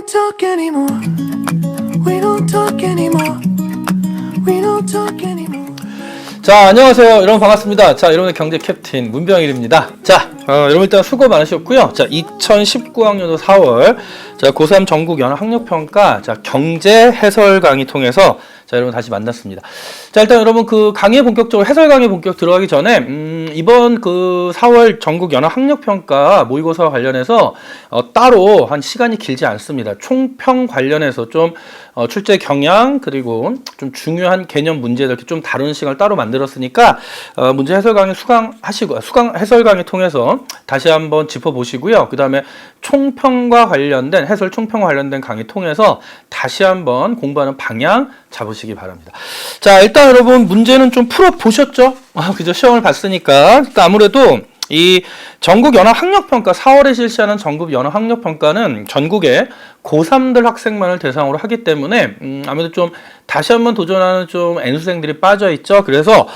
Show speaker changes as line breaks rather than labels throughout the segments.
don't talk anymore. We don't talk anymore. We don't talk anymore.
자, 안녕하세요. 여러분 반갑습니다. 자, 여러분의 경제 캡틴 문병일입니다. 자, 여러분 일단 수고 많으셨고요. 자, 2019학년도 4월 자, 고3 전국 연합 학력평가 자, 경제 해설 강의 통해서 자, 여러분 다시 만났습니다. 자, 일단 여러분 그 강의 본격적으로 해설 강의 본격 들어가기 전에 이번 그 4월 전국 연합 학력평가 모의고사와 관련해서 따로 한 시간이 길지 않습니다. 총평 관련해서 좀 출제 경향 그리고 좀 중요한 개념 문제들 이렇게 좀 다루는 시간을 따로 만들었으니까 문제 해설 강의 수강 해설 강의 통해서 다시 한번 짚어보시고요. 그 다음에 총평과 관련된 해설 총평과 관련된 강의 통해서 다시 한번 공부하는 방향 잡으시기 바랍니다. 자, 일단 여러분 문제는 좀 풀어보셨죠? 그죠? 시험을 봤으니까. 아무래도 이 전국연합학력평가 4월에 실시하는 전국연합학력평가는 전국의 고3들 학생만을 대상으로 하기 때문에 아무래도 좀 다시 한번 도전하는 좀 N수생들이 빠져있죠. 그래서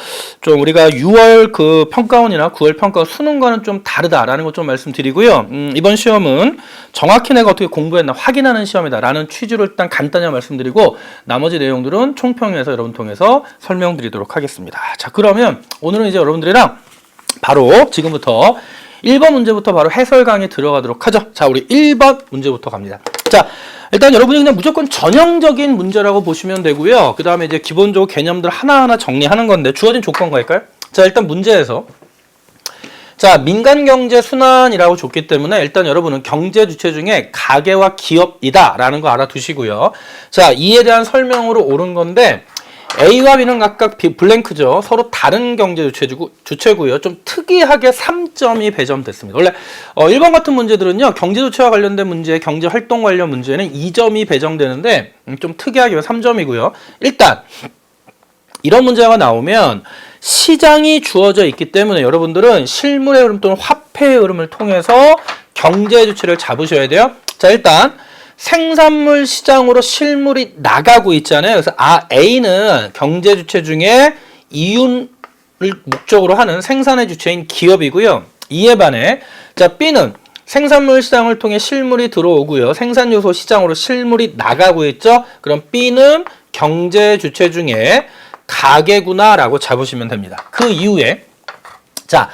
좀 우리가 6월 그 평가원이나 9월 평가원 수능과는 좀 다르다라는 것 좀 말씀드리고요. 이번 시험은 정확히 내가 어떻게 공부했나 확인하는 시험이다 라는 취지로 일단 간단히 말씀드리고 나머지 내용들은 총평에서 여러분 통해서 설명드리도록 하겠습니다. 자, 그러면 오늘은 이제 여러분들이랑 바로 지금부터 1번 문제부터 바로 해설 강의 들어가도록 하죠. 자, 우리 1번 문제부터 갑니다. 자, 일단 여러분이 그냥 무조건 전형적인 문제라고 보시면 되고요. 그 다음에 이제 기본적으로 개념들 하나하나 정리하는 건데 주어진 조건과 할까요? 자, 일단 문제에서 자, 민간경제 순환이라고 줬기 때문에 일단 여러분은 경제 주체 중에 가계와 기업이다 라는 거 알아두시고요. 자, 이에 대한 설명으로 옳은 건데 A와 B는 각각 블랭크죠. 서로 다른 경제 주체고요. 좀 특이하게 3점이 배점됐습니다. 원래 1번 같은 문제들은요. 경제 주체와 관련된 문제, 경제 활동 관련 문제는 2점이 배정되는데 좀 특이하게 3점이고요. 일단 이런 문제가 나오면 시장이 주어져 있기 때문에 여러분들은 실물의 흐름 또는 화폐의 흐름을 통해서 경제 주체를 잡으셔야 돼요. 자, 일단 생산물 시장으로 실물이 나가고 있잖아요. 그래서 A는 경제 주체 중에 이윤을 목적으로 하는 생산의 주체인 기업이고요. 이에 반해 자, B는 생산물 시장을 통해 실물이 들어오고요. 생산 요소 시장으로 실물이 나가고 있죠. 그럼 B는 경제 주체 중에 가계구나라고 잡으시면 됩니다. 그 이후에 자,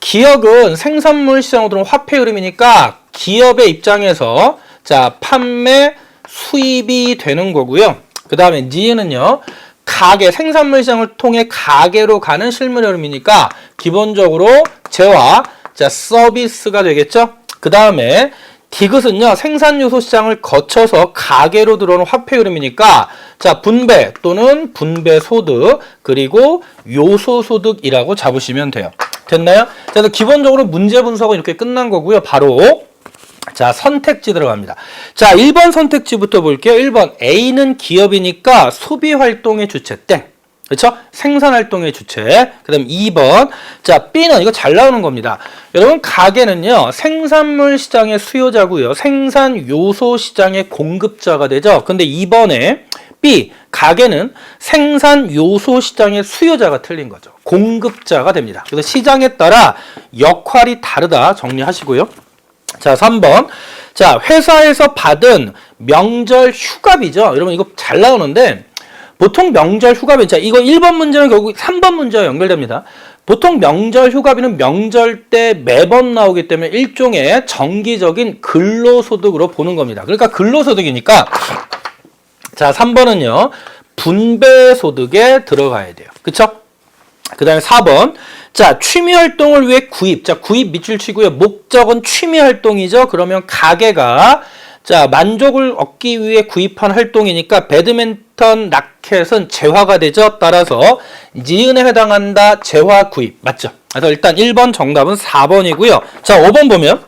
기업은 생산물 시장으로 들어온 화폐 흐름이니까 기업의 입장에서 자, 판매 수입이 되는 거고요. 그 다음에 니은은요, 가계, 생산물 시장을 통해 가계로 가는 실물 흐름이니까 기본적으로 재화, 자, 서비스가 되겠죠. 그 다음에 디귿은요, 생산 요소 시장을 거쳐서 가계로 들어오는 화폐 흐름이니까 자, 분배 또는 분배 소득 그리고 요소 소득이라고 잡으시면 돼요. 됐나요? 그래서 기본적으로 문제 분석은 이렇게 끝난 거고요. 바로 자, 선택지 들어갑니다. 자, 1번 선택지부터 볼게요. 1번 A는 기업이니까 소비활동의 주체 땡. 그렇죠? 생산활동의 주체. 그 다음 2번 자, B는 이거 잘 나오는 겁니다. 여러분 가계는요. 생산물 시장의 수요자고요. 생산 요소 시장의 공급자가 되죠. 근데 2번에 B 가계는 생산 요소 시장의 수요자가 틀린 거죠. 공급자가 됩니다. 그래서 시장에 따라 역할이 다르다 정리하시고요. 자, 3번. 자, 회사에서 받은 명절 휴가비죠. 여러분 이거 잘 나오는데 보통 명절 휴가비, 자, 이거 1번 문제는 결국 3번 문제와 연결됩니다. 보통 명절 휴가비는 명절 때 매번 나오기 때문에 일종의 정기적인 근로소득으로 보는 겁니다. 그러니까 근로소득이니까 자, 3번은요. 분배소득에 들어가야 돼요. 그쵸? 그 다음에 4번. 자, 취미활동을 위해 구입. 자, 구입 밑줄 치고요. 목적은 취미활동이죠. 그러면 가게가 자, 만족을 얻기 위해 구입한 활동이니까 배드민턴 라켓은 재화가 되죠. 따라서 니은에 해당한다. 재화 구입. 맞죠? 그래서 일단 1번 정답은 4번이고요. 자, 5번 보면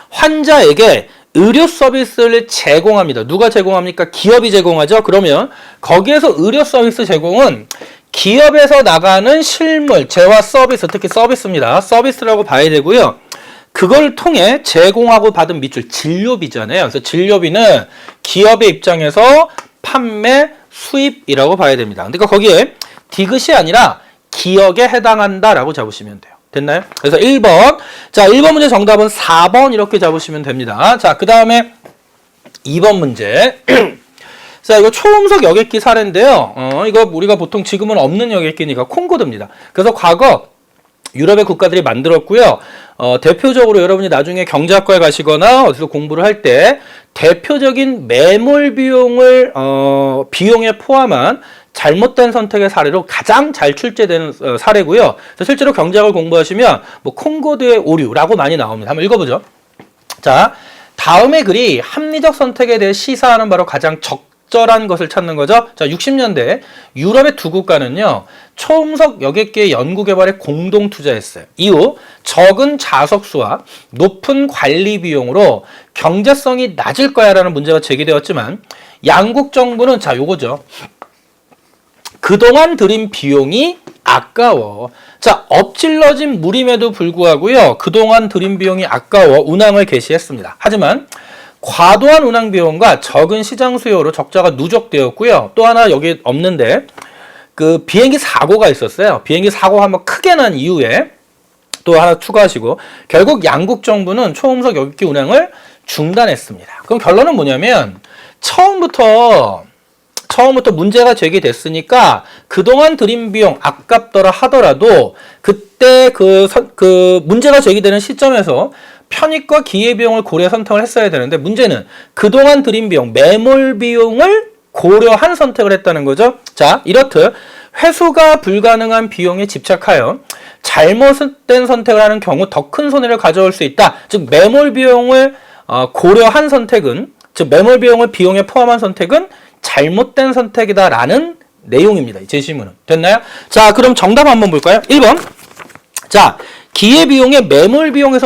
환자에게 의료 서비스를 제공합니다. 누가 제공합니까? 기업이 제공하죠. 그러면 거기에서 의료 서비스 제공은 기업에서 나가는 실물, 재화 서비스, 특히 서비스입니다. 서비스라고 봐야 되고요. 그걸 통해 제공하고 받은 밑줄, 진료비잖아요. 그래서 진료비는 기업의 입장에서 판매, 수입이라고 봐야 됩니다. 그러니까 거기에 디귿이 아니라 기억에 해당한다라고 잡으시면 돼요. 됐나요? 그래서 1번. 자, 1번 문제 정답은 4번 이렇게 잡으시면 됩니다. 자, 그 다음에 2번 문제. 자, 이거 초음속 여객기 사례인데요. 이거 우리가 보통 지금은 없는 여객기니까 콩고드입니다. 그래서 과거 유럽의 국가들이 만들었고요. 대표적으로 여러분이 나중에 경제학과에 가시거나 어디서 공부를 할 때 대표적인 매몰 비용을 비용에 포함한 잘못된 선택의 사례로 가장 잘 출제되는 사례고요. 실제로 경제학을 공부하시면 뭐 콩고드의 오류라고 많이 나옵니다. 한번 읽어보죠. 자, 다음의 글이 합리적 선택에 대해 시사하는 바로 가장 적절한 것을 찾는 거죠. 자, 60년대 유럽의 두 국가는요, 초음속 여객기의 연구 개발에 공동 투자했어요. 이후 적은 자석수와 높은 관리 비용으로 경제성이 낮을 거야라는 문제가 제기되었지만 양국 정부는 자, 요거죠. 그동안 들인 비용이 아까워. 자, 엎질러진 물임에도 불구하고요, 그동안 들인 비용이 아까워 운항을 개시했습니다. 하지만 과도한 운항 비용과 적은 시장 수요로 적자가 누적되었고요. 또 하나 여기 없는데 그 비행기 사고가 있었어요. 비행기 사고가 한번 크게 난 이후에 또 하나 추가하시고 결국 양국 정부는 초음속 여객기 운항을 중단했습니다. 그럼 결론은 뭐냐면 처음부터 문제가 제기됐으니까 그동안 들인 비용 아깝더라 하더라도 그때 그 문제가 제기되는 시점에서 편익과 기회비용을 고려 선택을 했어야 되는데 문제는 그동안 들인 비용, 매몰 비용을 고려한 선택을 했다는 거죠. 자, 이렇듯 회수가 불가능한 비용에 집착하여 잘못된 선택을 하는 경우 더 큰 손해를 가져올 수 있다. 즉 매몰 비용을 고려한 선택은, 즉 매몰 비용을 비용에 포함한 선택은 잘못된 선택이다라는 내용입니다. 이 제시문은. 됐나요? 자, 그럼 정답 한번 볼까요? 1번. 자, 기회비용에 매몰 비용을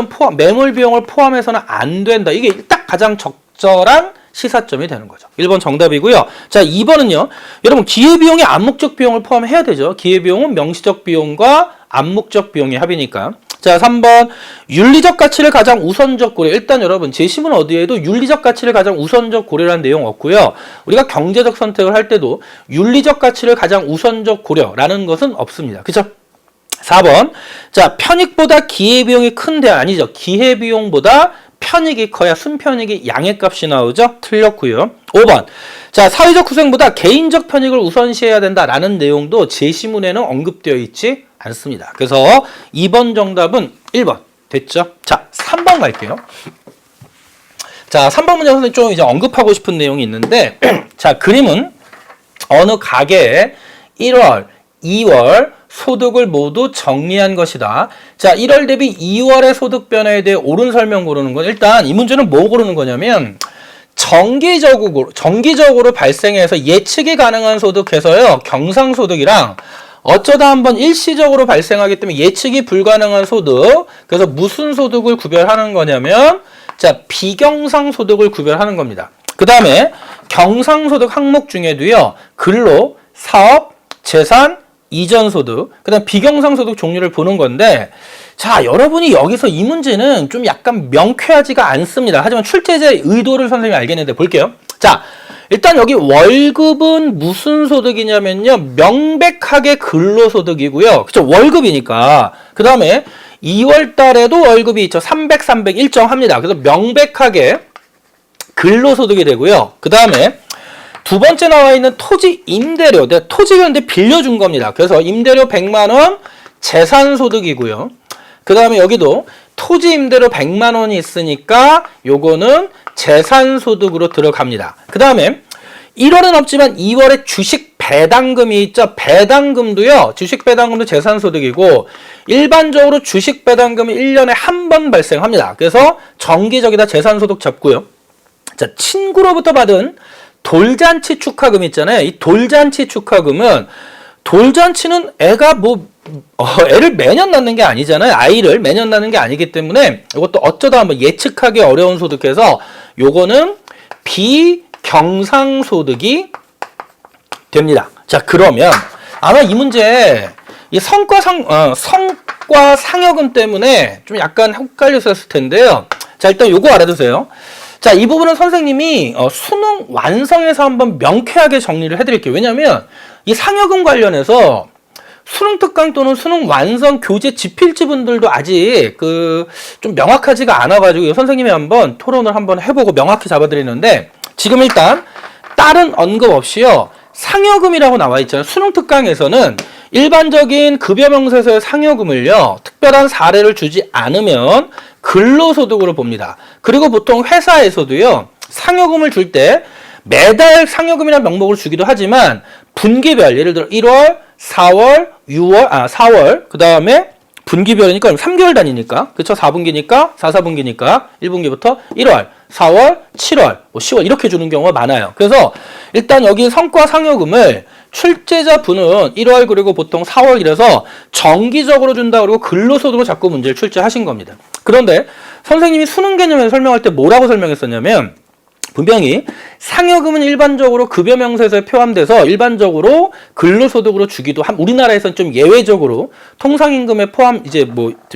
포함해서는 안 된다. 이게 딱 가장 적절한 시사점이 되는 거죠. 1번 정답이고요. 자, 2번은요. 여러분, 기회비용에 암묵적 비용을 포함해야 되죠. 기회비용은 명시적 비용과 암묵적 비용의 합이니까. 자, 3번 윤리적 가치를 가장 우선적 고려. 일단 여러분 제시문 어디에도 윤리적 가치를 가장 우선적 고려라는 내용 없고요. 우리가 경제적 선택을 할 때도 윤리적 가치를 가장 우선적 고려라는 것은 없습니다. 그렇죠? 4번 자, 편익보다 기회비용이 큰데 아니죠. 기회비용보다 편익이 커야 순편익이 양의 값이 나오죠. 틀렸고요. 5번 자, 사회적 후생보다 개인적 편익을 우선시해야 된다라는 내용도 제시문에는 언급되어 있지 않습니다. 그래서 2번 정답은 1번 됐죠? 자, 3번 갈게요. 자, 3번 문제 선생님 좀 이제 언급하고 싶은 내용이 있는데 자, 그림은 어느 가게에 1월, 2월 소득을 모두 정리한 것이다. 자, 1월 대비 2월의 소득 변화에 대해 옳은 설명 고르는 건 일단 이 문제는 뭐 고르는 거냐면 정기적으로 발생해서 예측이 가능한 소득해서요. 경상소득이랑 어쩌다 한번 일시적으로 발생하기 때문에 예측이 불가능한 소득. 그래서 무슨 소득을 구별하는 거냐면 자, 비경상소득을 구별하는 겁니다. 그 다음에 경상소득 항목 중에도요. 근로, 사업, 재산, 이전소득, 그 다음 비경상소득 종류를 보는 건데 자, 여러분이 여기서 이 문제는 좀 약간 명쾌하지가 않습니다. 하지만 출제자의 의도를 선생님이 알겠는데 볼게요. 자, 일단 여기 월급은 무슨 소득이냐면요. 명백하게 근로소득이고요. 그쵸? 월급이니까. 그 다음에 2월 달에도 월급이 있죠. 300 일정합니다. 그래서 명백하게 근로소득이 되고요. 그 다음에 두 번째 나와 있는 토지 임대료. 토지가 근데 빌려준 겁니다. 그래서 임대료 100만 원 재산소득이고요. 그 다음에 여기도 토지 임대료 100만 원이 있으니까 요거는 재산소득으로 들어갑니다. 그 다음에 1월은 없지만 2월에 주식 배당금이 있죠. 배당금도요. 주식 배당금도 재산소득이고 일반적으로 주식 배당금이 1년에 한 번 발생합니다. 그래서 정기적이다 재산소득 잡고요. 자, 친구로부터 받은 돌잔치 축하금 있잖아요. 이 돌잔치 축하금은 돌잔치는 애가 애를 매년 낳는 게 아니잖아요. 아이를 매년 낳는 게 아니기 때문에 이것도 어쩌다 한번 예측하기 어려운 소득해서 요거는 비경상소득이 됩니다. 자, 그러면 아마 이 문제 이 성과 상여금 때문에 좀 약간 헷갈렸을 텐데요. 자, 일단 요거 알아두세요. 자, 이 부분은 선생님이 수능 완성에서 한번 명쾌하게 정리를 해드릴게요. 왜냐하면 이 상여금 관련해서 수능 특강 또는 수능 완성 교재 집필지 분들도 아직 좀 명확하지가 않아가지고 선생님이 한번 토론을 한번 해보고 명확히 잡아드리는데 지금 일단 다른 언급 없이요. 상여금이라고 나와 있잖아요. 수능 특강에서는 일반적인 급여 명세서의 상여금을요. 특별한 사례를 주지 않으면 근로소득으로 봅니다. 그리고 보통 회사에서도요. 상여금을 줄 때 매달 상여금이라는 명목을 주기도 하지만 분기별 예를 들어 1월, 4월, 4월 그 다음에 분기별이니까 3개월 단위니까 그쵸? 4분기니까 4분기니까 1분기부터 1월, 4월, 7월, 10월 이렇게 주는 경우가 많아요. 그래서 일단 여기 성과 상여금을 출제자 분은 1월 그리고 보통 4월 이래서 정기적으로 준다 그리고 근로소득으로 자꾸 문제를 출제하신 겁니다. 그런데 선생님이 수능 개념에서 설명할 때 뭐라고 설명했었냐면 분명히 상여금은 일반적으로 급여 명세서에 포함돼서 일반적으로 근로소득으로 주기도 우리나라에서는 좀 예외적으로 통상임금에 포함 이제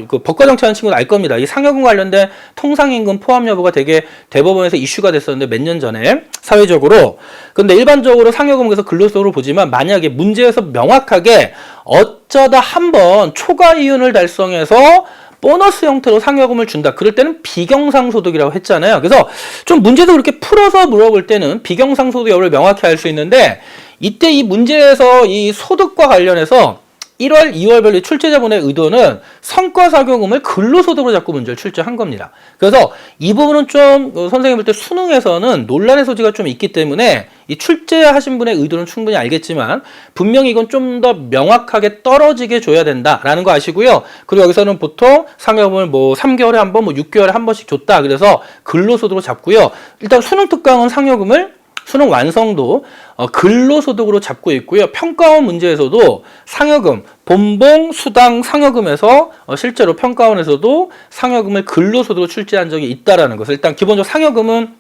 그 법과 정치하는 친구는 알 겁니다. 이 상여금 관련된 통상임금 포함 여부가 되게 대법원에서 이슈가 됐었는데 몇 년 전에 사회적으로. 근데 일반적으로 상여금에서 근로소득으로 보지만 만약에 문제에서 명확하게 어쩌다 한번 초과 이윤을 달성해서 보너스 형태로 상여금을 준다. 그럴 때는 비경상소득이라고 했잖아요. 그래서 좀 문제도 그렇게 풀어서 물어볼 때는 비경상소득 여부를 명확히 알 수 있는데 이때 이 문제에서 이 소득과 관련해서 1월, 2월별로 출제자분의 의도는 성과상여금을 근로소득으로 자꾸 문제를 출제한 겁니다. 그래서 이 부분은 좀 선생님 볼 때 수능에서는 논란의 소지가 좀 있기 때문에 이 출제하신 분의 의도는 충분히 알겠지만 분명히 이건 좀 더 명확하게 떨어지게 줘야 된다라는 거 아시고요. 그리고 여기서는 보통 상여금을 3개월에 한 번, 6개월에 한 번씩 줬다. 그래서 근로소득으로 잡고요. 일단 수능 특강은 상여금을 수능 완성도 근로소득으로 잡고 있고요. 평가원 문제에서도 상여금, 본봉, 수당, 상여금에서 실제로 평가원에서도 상여금을 근로소득으로 출제한 적이 있다라는 것을 일단 기본적으로 상여금은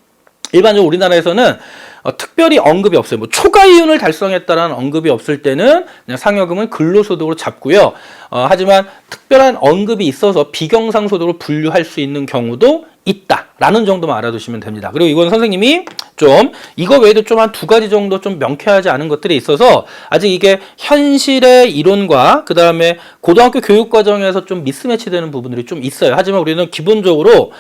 일반적으로 우리나라에서는 특별히 언급이 없어요. 초과 이윤을 달성했다라는 언급이 없을 때는 그냥 상여금은 근로소득으로 잡고요. 하지만 특별한 언급이 있어서 비경상소득으로 분류할 수 있는 경우도 있다라는 정도만 알아두시면 됩니다. 그리고 이건 선생님이 좀 이거 외에도 좀 한 2가지 정도 좀 명쾌하지 않은 것들이 있어서 아직 이게 현실의 이론과 그 다음에 고등학교 교육 과정에서 좀 미스매치되는 부분들이 좀 있어요. 하지만 우리는 기본적으로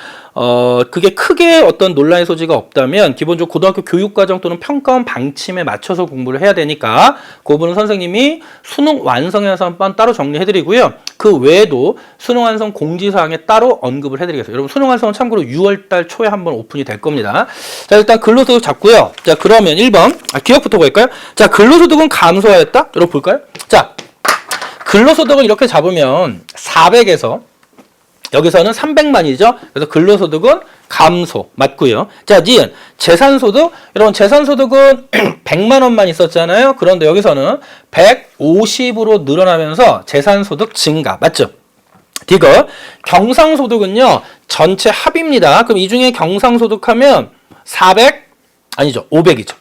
그게 크게 어떤 논란의 소지가 없다면 기본적으로 고등학교 교육 과정 또는 평가원 방침에 맞춰서 공부를 해야 되니까 그 부분은 선생님이 수능 완성에서 한번 따로 정리해드리고요. 그 외에도 수능 완성 공지사항에 따로 언급을 해드리겠습니다. 여러분 수능 완성은 참고로 6월달 초에 한번 오픈이 될 겁니다. 자 일단 근로소득 잡고요. 자 그러면 1번 기억부터 볼까요? 자 근로소득은 감소하였다? 여러분 볼까요? 자 근로소득을 이렇게 잡으면 400에서 여기서는 300만이죠. 그래서 근로소득은 감소 맞고요. 자, 니은 재산소득 여러분 재산소득은 100만 원만 있었잖아요. 그런데 여기서는 150으로 늘어나면서 재산소득 증가 맞죠? 디귿 경상소득은요 전체 합입니다. 그럼 이 중에 경상소득하면 400 아니죠 500이죠.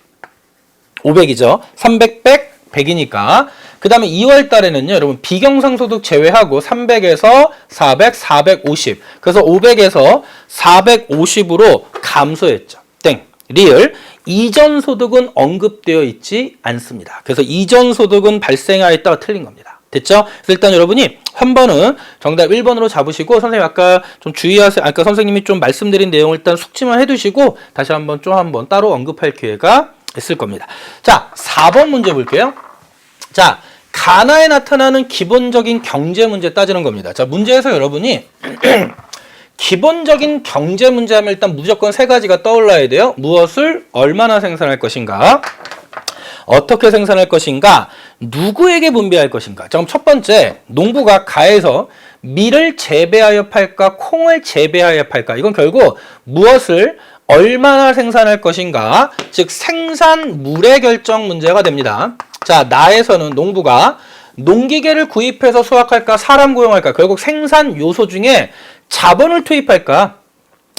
500이죠. 300, 100, 100이니까 그 다음에 2월 달에는요, 여러분, 비경상소득 제외하고 300에서 400, 450. 그래서 500에서 450으로 감소했죠. 땡. 리을. 이전 소득은 언급되어 있지 않습니다. 그래서 이전 소득은 발생하였다가 틀린 겁니다. 됐죠? 그래서 일단 여러분이 한 번은 정답 1번으로 잡으시고, 선생님 아까 좀 주의하세요. 아까 선생님이 좀 말씀드린 내용을 일단 숙지만 해두시고, 다시 한번 따로 언급할 기회가 있을 겁니다. 자, 4번 문제 볼게요. 자, 가나에 나타나는 기본적인 경제 문제 따지는 겁니다. 자, 문제에서 여러분이 기본적인 경제 문제 하면 일단 무조건 3가지가 떠올라야 돼요. 무엇을 얼마나 생산할 것인가? 어떻게 생산할 것인가? 누구에게 분배할 것인가? 자, 그럼 첫 번째, 농부가 가에서 밀을 재배하여 팔까? 콩을 재배하여 팔까? 이건 결국 무엇을 얼마나 생산할 것인가? 즉 생산물의 결정 문제가 됩니다. 자, 나에서는 농부가 농기계를 구입해서 수확할까? 사람 고용할까? 결국 생산 요소 중에 자본을 투입할까?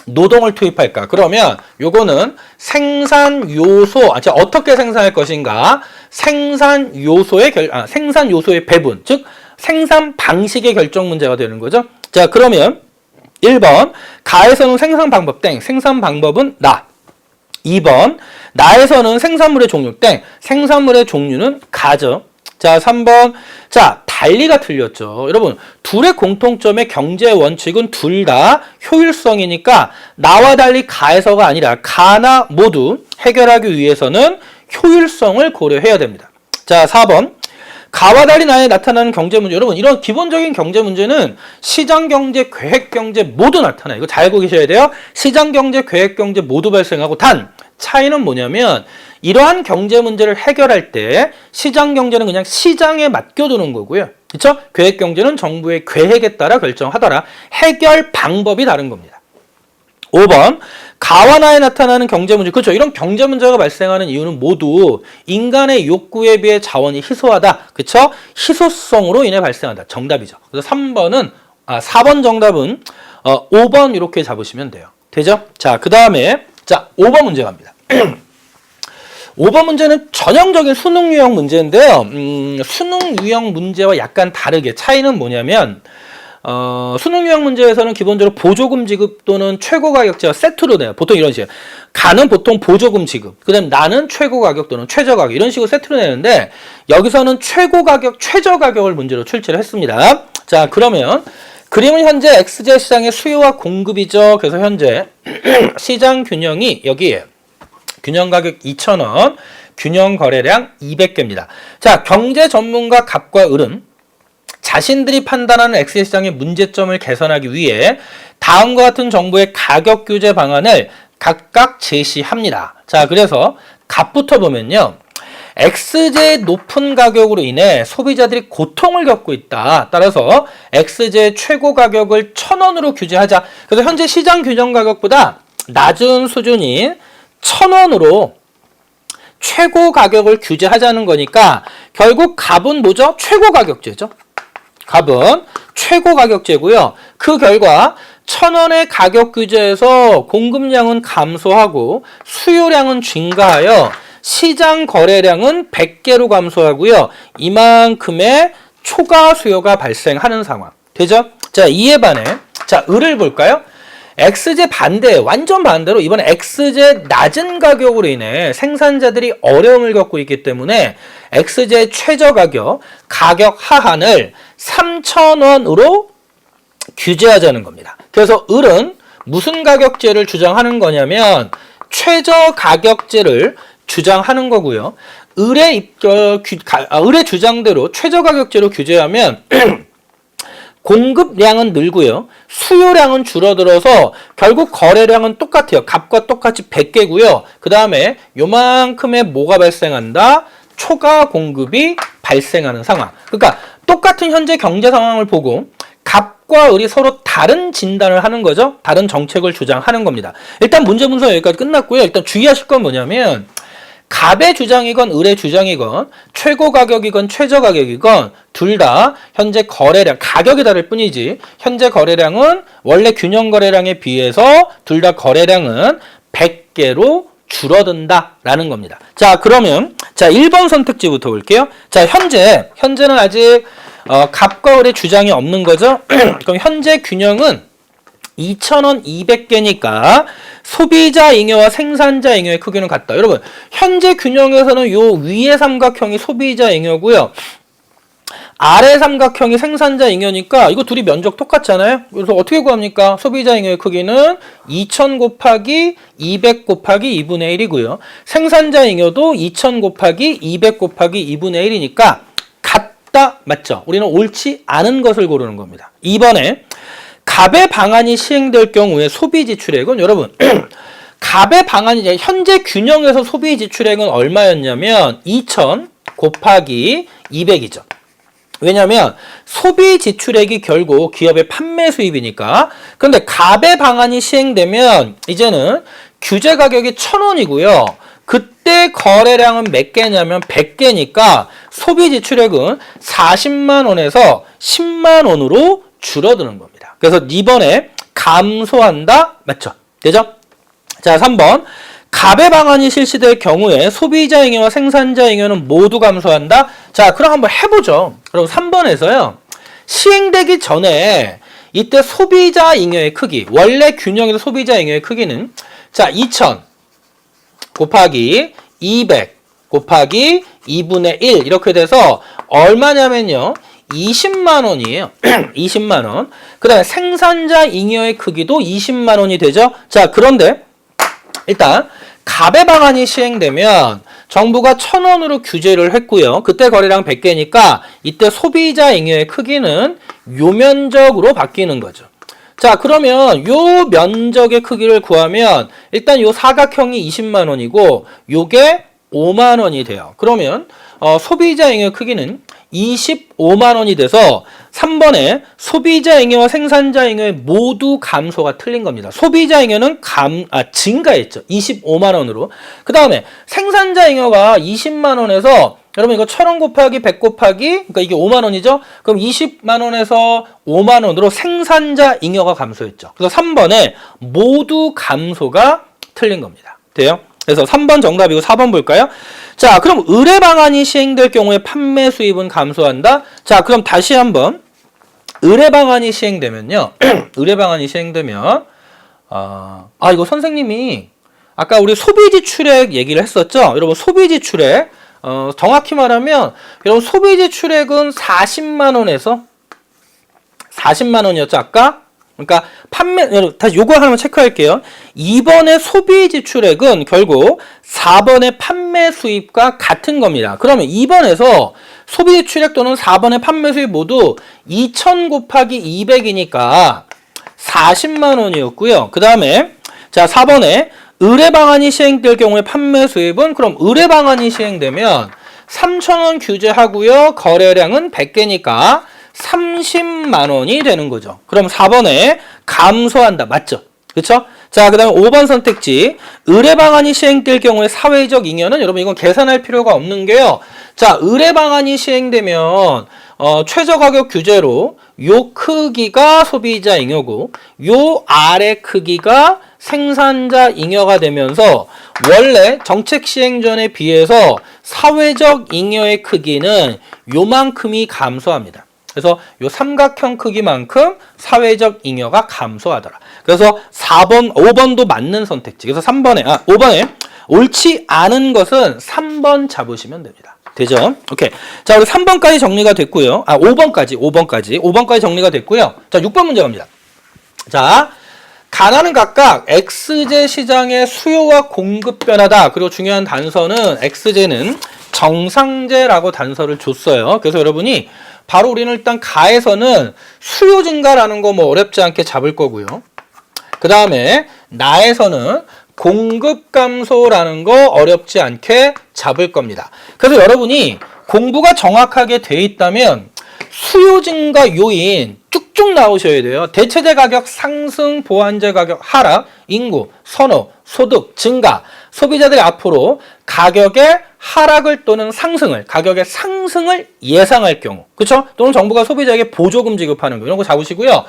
노동을 투입할까? 그러면 요거는 생산 요소, 어떻게 생산할 것인가? 생산 요소의 배분, 즉 생산 방식의 결정 문제가 되는 거죠. 자, 그러면 1번 가에서는 생산 방법 땡. 생산 방법은 나. 2번 나에서는 생산물의 종류 땡. 생산물의 종류는 가죠. 자, 3번. 자, 달리가 틀렸죠. 여러분, 둘의 공통점의 경제 원칙은 둘 다 효율성이니까 나와 달리 가에서가 아니라 가나 모두 해결하기 위해서는 효율성을 고려해야 됩니다. 자, 4번. 가와 달리 나에 나타나는 경제 문제. 여러분, 이런 기본적인 경제 문제는 시장 경제, 계획 경제 모두 나타나요. 이거 잘 알고 계셔야 돼요. 시장 경제, 계획 경제 모두 발생하고, 단 차이는 뭐냐면 이러한 경제 문제를 해결할 때 시장 경제는 그냥 시장에 맡겨두는 거고요. 그렇죠? 계획 경제는 정부의 계획에 따라 결정하더라. 해결 방법이 다른 겁니다. 5번. 가와 나에 나타나는 경제 문제. 그렇죠. 이런 경제 문제가 발생하는 이유는 모두 인간의 욕구에 비해 자원이 희소하다. 그렇죠? 희소성으로 인해 발생한다. 정답이죠. 그래서 4번 정답은 5번 이렇게 잡으시면 돼요. 되죠? 자, 그 다음에 자, 5번 문제 갑니다. 5번 문제는 전형적인 수능 유형 문제인데요. 수능 유형 문제와 약간 다르게 차이는 뭐냐면 수능 유형 문제에서는 기본적으로 보조금 지급 또는 최고 가격제와 세트로 내요. 보통 이런 식이에요. 가는 보통 보조금 지급, 그 다음 나는 최고 가격 또는 최저 가격 이런 식으로 세트로 내는데 여기서는 최고 가격, 최저 가격을 문제로 출제를 했습니다. 자, 그러면 그림은 현재 XZ 시장의 수요와 공급이죠. 그래서 현재 시장 균형이 여기에요. 균형 가격 2,000원, 균형 거래량 200개입니다. 자, 경제 전문가 갑과 을은 자신들이 판단하는 XZ 시장의 문제점을 개선하기 위해 다음과 같은 정부의 가격 규제 방안을 각각 제시합니다. 자, 그래서 갑부터 보면요. XZ의 높은 가격으로 인해 소비자들이 고통을 겪고 있다. 따라서 XZ의 최고 가격을 1,000원으로 규제하자. 그래서 현재 시장 균형 가격보다 낮은 수준인 1,000원으로 최고 가격을 규제하자는 거니까 결국 갑은 뭐죠? 최고 가격제죠. 갑은 최고 가격제고요. 그 결과 1,000원의 가격 규제에서 공급량은 감소하고 수요량은 증가하여 시장 거래량은 100개로 감소하고요. 이만큼의 초과 수요가 발생하는 상황. 되죠? 자, 이에 반해 자, 을을 볼까요? XZ 반대, 완전 반대로 이번에 XZ 낮은 가격으로 인해 생산자들이 어려움을 겪고 있기 때문에 XZ 최저 가격, 가격 하한을 3,000원으로 규제하자는 겁니다. 그래서 을은 무슨 가격제를 주장하는 거냐면 최저 가격제를 주장하는 거고요. 을의 주장대로 최저 가격제로 규제하면 공급량은 늘고요. 수요량은 줄어들어서 결국 거래량은 똑같아요. 갑과 똑같이 100개고요. 그 다음에 요만큼의 뭐가 발생한다? 초과 공급이 발생하는 상황. 그러니까 똑같은 현재 경제 상황을 보고 갑과 을이 서로 다른 진단을 하는 거죠. 다른 정책을 주장하는 겁니다. 일단 문제 분석 여기까지 끝났고요. 일단 주의하실 건 뭐냐면 갑의 주장이건 을의 주장이건 최고 가격이건 최저 가격이건 둘 다 현재 거래량, 가격이 다를 뿐이지 현재 거래량은 원래 균형 거래량에 비해서 둘 다 거래량은 100개로 줄어든다라는 겁니다. 자, 그러면 자 1번 선택지부터 볼게요. 자, 현재는 아직 갑과 을의 주장이 없는 거죠. 그럼 현재 균형은 2,000원 200개니까 소비자 잉여와 생산자 잉여의 크기는 같다. 여러분, 현재 균형에서는 요 위의 삼각형이 소비자 잉여고요. 아래 삼각형이 생산자 잉여니까 이거 둘이 면적 똑같잖아요. 그래서 어떻게 구합니까? 소비자 잉여의 크기는 2,000 곱하기 200 곱하기 2분의 1이고요. 생산자 잉여도 2,000 곱하기 200 곱하기 2분의 1이니까 같다. 맞죠? 우리는 옳지 않은 것을 고르는 겁니다. 2번에 갑의 방안이 시행될 경우에 소비 지출액은 여러분 갑의 방안이 현재 균형에서 소비 지출액은 얼마였냐면 2,000 곱하기 200이죠. 왜냐하면 소비 지출액이 결국 기업의 판매 수입이니까. 그런데 갑의 방안이 시행되면 이제는 규제 가격이 1,000원이고요. 그때 거래량은 몇 개냐면 100개니까 소비 지출액은 40만 원에서 10만 원으로 줄어드는 겁니다. 그래서 이번에 감소한다. 맞죠? 되죠? 자, 3번. 갑의 방안이 실시될 경우에 소비자 잉여와 생산자 잉여는 모두 감소한다. 자, 그럼 한번 해보죠. 그럼 3번에서요. 시행되기 전에 이때 소비자 잉여의 크기, 원래 균형에서 소비자 잉여의 크기는 자, 2,000 곱하기 200 곱하기 2분의 1 이렇게 돼서 얼마냐면요. 20만 원이에요. 20만 원. 그 다음에 생산자 잉여의 크기도 20만 원이 되죠. 자, 그런데 일단 갑의 방안이 시행되면 정부가 1,000원으로 규제를 했고요. 그때 거래량 100개니까 이때 소비자 잉여의 크기는 요 면적으로 바뀌는 거죠. 자, 그러면 요 면적의 크기를 구하면 일단 요 사각형이 20만 원이고 요게 5만 원이 돼요. 그러면 소비자 잉여 크기는 25만 원이 돼서 3번에 소비자 잉여와 생산자 잉여의 모두 감소가 틀린 겁니다. 소비자 잉여는 증가했죠. 25만 원으로. 그 다음에 생산자 잉여가 20만 원에서 여러분 이거 1,000원 곱하기 100 곱하기 그러니까 이게 5만 원이죠. 그럼 20만 원에서 5만 원으로 생산자 잉여가 감소했죠. 그래서 3번에 모두 감소가 틀린 겁니다. 돼요? 그래서 3번 정답이고 4번 볼까요? 자, 그럼 의뢰 방안이 시행될 경우에 판매 수입은 감소한다. 자, 그럼 다시 한번 의뢰 방안이 시행되면요. 의뢰 방안이 시행되면 이거 선생님이 아까 우리 소비 지출액 얘기를 했었죠. 여러분 소비 지출액 정확히 말하면 여러분 소비 지출액은 40만 원에서 40만 원이었죠, 아까? 그러니까 다시 요거 하나만 체크할게요. 2번의 소비 지출액은 결국 4번의 판매 수입과 같은 겁니다. 그러면 2번에서 소비 지출액 또는 4번의 판매 수입 모두 2,000 곱하기 200이니까 40만 원이었고요. 그 다음에 자 4번에 의뢰 방안이 시행될 경우에 판매 수입은 그럼 의뢰 방안이 시행되면 3,000원 규제하고요. 거래량은 100개니까 30만 원이 되는 거죠. 그럼 4번에 감소한다. 맞죠? 그쵸? 자, 그 다음에 5번 선택지. 의뢰 방안이 시행될 경우에 사회적 잉여는 여러분 이건 계산할 필요가 없는 게요. 자, 의뢰 방안이 시행되면 최저가격 규제로 요 크기가 소비자 잉여고 요 아래 크기가 생산자 잉여가 되면서 원래 정책 시행 전에 비해서 사회적 잉여의 크기는 요만큼이 감소합니다. 그래서 요 삼각형 크기만큼 사회적 잉여가 감소하더라. 그래서 4번, 5번도 맞는 선택지. 그래서 5번에 옳지 않은 것은 3번 잡으시면 됩니다. 되죠? 오케이. 자, 우리 3번까지 정리가 됐고요. 5번까지 정리가 됐고요. 자, 6번 문제 갑니다. 자, 가나는 각각 X제 시장의 수요와 공급 변화다. 그리고 중요한 단서는 X제는 정상제라고 단서를 줬어요. 그래서 여러분이 바로 우리는 일단 가에서는 수요 증가라는 거 뭐 어렵지 않게 잡을 거고요. 그 다음에 나에서는 공급 감소라는 거 어렵지 않게 잡을 겁니다. 그래서 여러분이 공부가 정확하게 돼 있다면 수요 증가 요인 쭉쭉 나오셔야 돼요. 대체재 가격 상승, 보완재 가격 하락, 인구, 선호, 소득 증가, 소비자들이 앞으로 가격의 하락을 또는 가격의 상승을 예상할 경우, 그렇죠? 또는 정부가 소비자에게 보조금 지급하는 경우 이런 거 잡으시고요.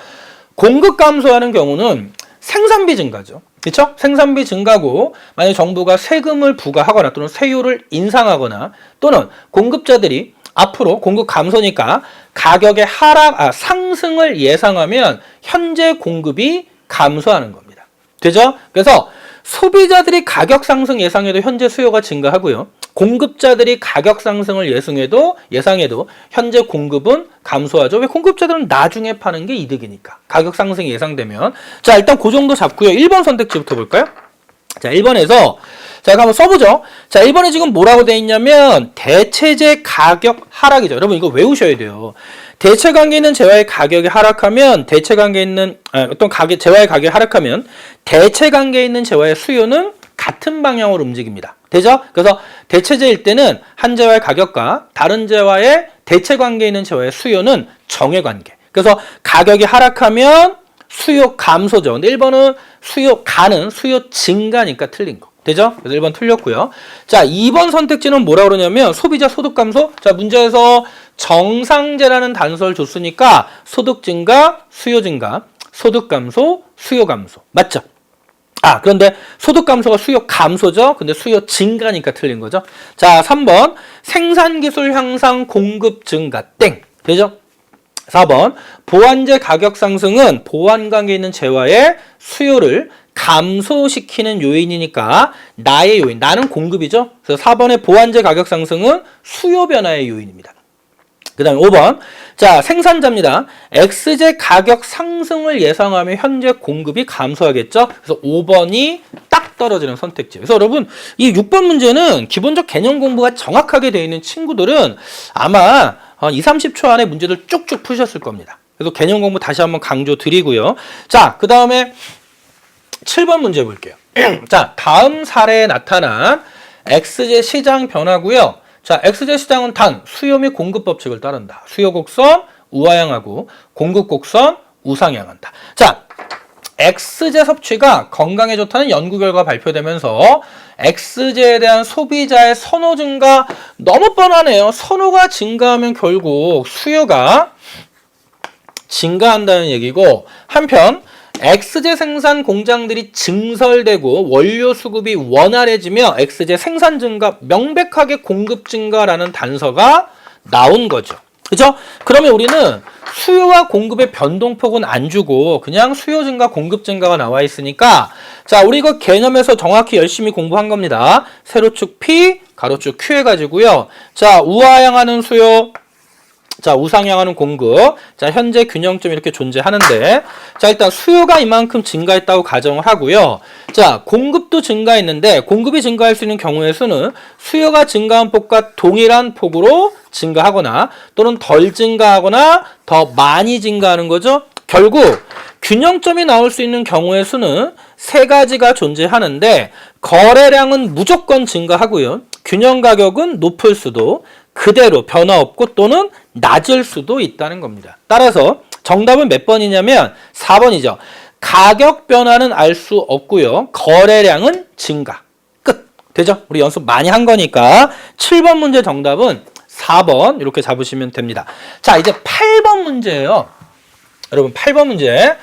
공급 감소하는 경우는 생산비 증가죠. 그렇죠? 생산비 증가고 만약 정부가 세금을 부과하거나 또는 세율을 인상하거나 또는 공급자들이 앞으로 공급 감소니까 가격의 상승을 예상하면 현재 공급이 감소하는 겁니다. 되죠? 그래서 소비자들이 가격 상승 예상해도 현재 수요가 증가하고요. 공급자들이 가격 상승을 예상해도 현재 공급은 감소하죠. 왜? 공급자들은 나중에 파는 게 이득이니까. 가격 상승이 예상되면. 자, 일단 그 정도 잡고요. 1번 선택지부터 볼까요? 자, 1번에서 자, 이거 한번 써보죠. 자, 1번에 지금 뭐라고 돼 있냐면 대체재 가격 하락이죠. 여러분 이거 외우셔야 돼요. 대체 관계 있는 재화의 가격이 하락하면 대체 관계 있는 재화의 가격이 하락하면 대체 관계 있는 재화의 수요는 같은 방향으로 움직입니다. 되죠? 그래서 대체재일 때는 한 재화의 가격과 다른 재화의 대체 관계 있는 재화의 수요는 정해 관계. 그래서 가격이 하락하면 수요 감소죠. 근데 1번은 수요 증가니까 틀린 거. 되죠? 그래서 1번 틀렸고요. 자, 2번 선택지는 뭐라고 그러냐면 소비자 소득 감소. 자, 문제에서 정상제라는 단서를 줬으니까 소득 증가, 수요 증가, 소득 감소, 수요 감소. 맞죠? 그런데 소득 감소가 수요 감소죠? 근데 수요 증가니까 틀린 거죠? 자, 3번 생산 기술 향상, 공급 증가. 땡. 되죠? 4번 보완재 가격 상승은 보완 관계 있는 재화의 수요를 감소시키는 요인이니까 나의 요인, 나는 공급이죠. 그래서 4번의 보완재 가격 상승은 수요 변화의 요인입니다. 그 다음에 5번 자, 생산자입니다. X제 가격 상승을 예상하면 현재 공급이 감소하겠죠. 그래서 5번이 딱 딱 떨어지는 선택지. 그래서 여러분 이 6번 문제는 기본적 개념 공부가 정확하게 되어 있는 친구들은 아마 2, 30초 안에 문제들 쭉쭉 푸셨을 겁니다. 그래서 개념 공부 다시 한번 강조 드리고요. 자, 그 다음에 7번 문제 볼게요. 자, 다음 사례에 나타난 XJ 시장 변화고요. 자, XJ 시장은 단 수요 및 공급 법칙을 따른다. 수요 곡선 우하향하고 공급 곡선 우상향한다. 자, XJ 섭취가 건강에 좋다는 연구 결과 발표되면서 XJ에 대한 소비자의 선호 증가 너무 뻔하네요. 선호가 증가하면 결국 수요가 증가한다는 얘기고 한편 XJ 생산 공장들이 증설되고 원료 수급이 원활해지며 XJ 생산 증가, 명백하게 공급 증가라는 단서가 나온 거죠. 그죠? 그러면 우리는 수요와 공급의 변동폭은 안 주고 그냥 수요 증가, 공급 증가가 나와 있으니까 자, 우리 이거 개념에서 정확히 열심히 공부한 겁니다. 세로축 P, 가로축 Q 해가지고요. 자, 우하향하는 수요, 자, 우상향하는 공급. 자, 현재 균형점이 이렇게 존재하는데 자, 일단 수요가 이만큼 증가했다고 가정을 하고요. 자, 공급도 증가했는데 공급이 증가할 수 있는 경우의 수는 수요가 증가한 폭과 동일한 폭으로 증가하거나 또는 덜 증가하거나 더 많이 증가하는 거죠. 결국 균형점이 나올 수 있는 경우의 수는 세 가지가 존재하는데 거래량은 무조건 증가하고요. 균형 가격은 높을 수도 그대로 변화 없고 또는 낮을 수도 있다는 겁니다. 따라서 정답은 몇 번이냐면 4번이죠. 가격 변화는 알 수 없고요. 거래량은 증가. 끝. 되죠? 우리 연습 많이 한 거니까 7번 문제 정답은 4번 이렇게 잡으시면 됩니다. 자, 이제 8번 문제예요. 여러분 8번 문제.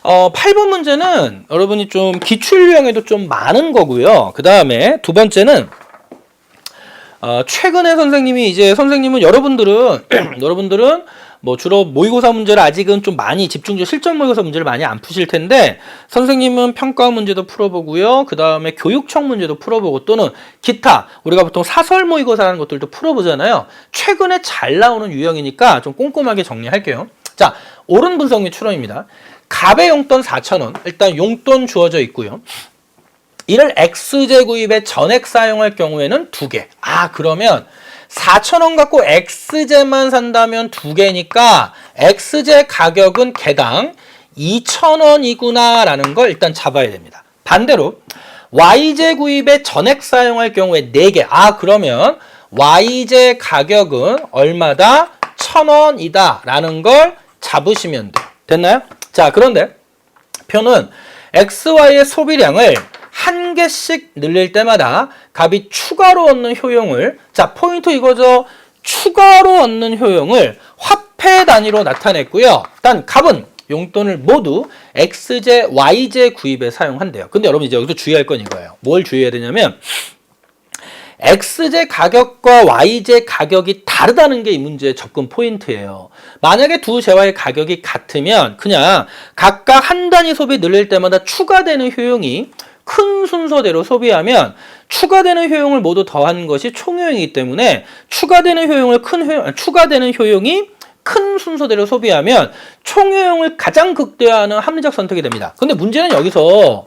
8번 문제는 여러분이 좀 기출 유형에도 좀 많은 거고요. 그 다음에 두 번째는 최근에 선생님은 여러분들은 뭐 주로 모의고사 문제를 아직은 좀 많이 집중적으로 실전 모의고사 문제를 많이 안 푸실 텐데 선생님은 평가 문제도 풀어보고요. 그 다음에 교육청 문제도 풀어보고 또는 기타 우리가 보통 사설 모의고사라는 것들도 풀어보잖아요. 최근에 잘 나오는 유형이니까 좀 꼼꼼하게 정리할게요. 자, 옳은 분석 및 추론입니다. 갑의 용돈 4,000원 일단 용돈 주어져 있고요. 이를 XJ 구입에 전액 사용할 경우에는 2개. 그러면 4,000원 갖고 XJ만 산다면 2개니까 XJ 가격은 개당 2,000원이구나 라는 걸 일단 잡아야 됩니다. 반대로 YJ 구입에 전액 사용할 경우에 4개. 그러면 YJ 가격은 얼마다? 1,000원이다 라는 걸 잡으시면 돼요. 됐나요? 자, 그런데 표는 XY의 소비량을 한 개씩 늘릴 때마다 값이 추가로 얻는 효용을 자, 포인트 이거죠. 추가로 얻는 효용을 화폐 단위로 나타냈고요. 일단 값은 용돈을 모두 XJ, YJ 구입에 사용한대요. 근데 여러분 이제 여기서 주의할 건 이거예요. 뭘 주의해야 되냐면 XJ 가격과 YJ 가격이 다르다는 게 이 문제의 접근 포인트예요. 만약에 두 재화의 가격이 같으면 그냥 각각 한 단위 소비 늘릴 때마다 추가되는 효용이 큰 순서대로 소비하면 추가되는 효용을 모두 더한 것이 총효용이기 때문에 추가되는 효용이 큰 순서대로 소비하면 총효용을 가장 극대화하는 합리적 선택이 됩니다. 근데 문제는 여기서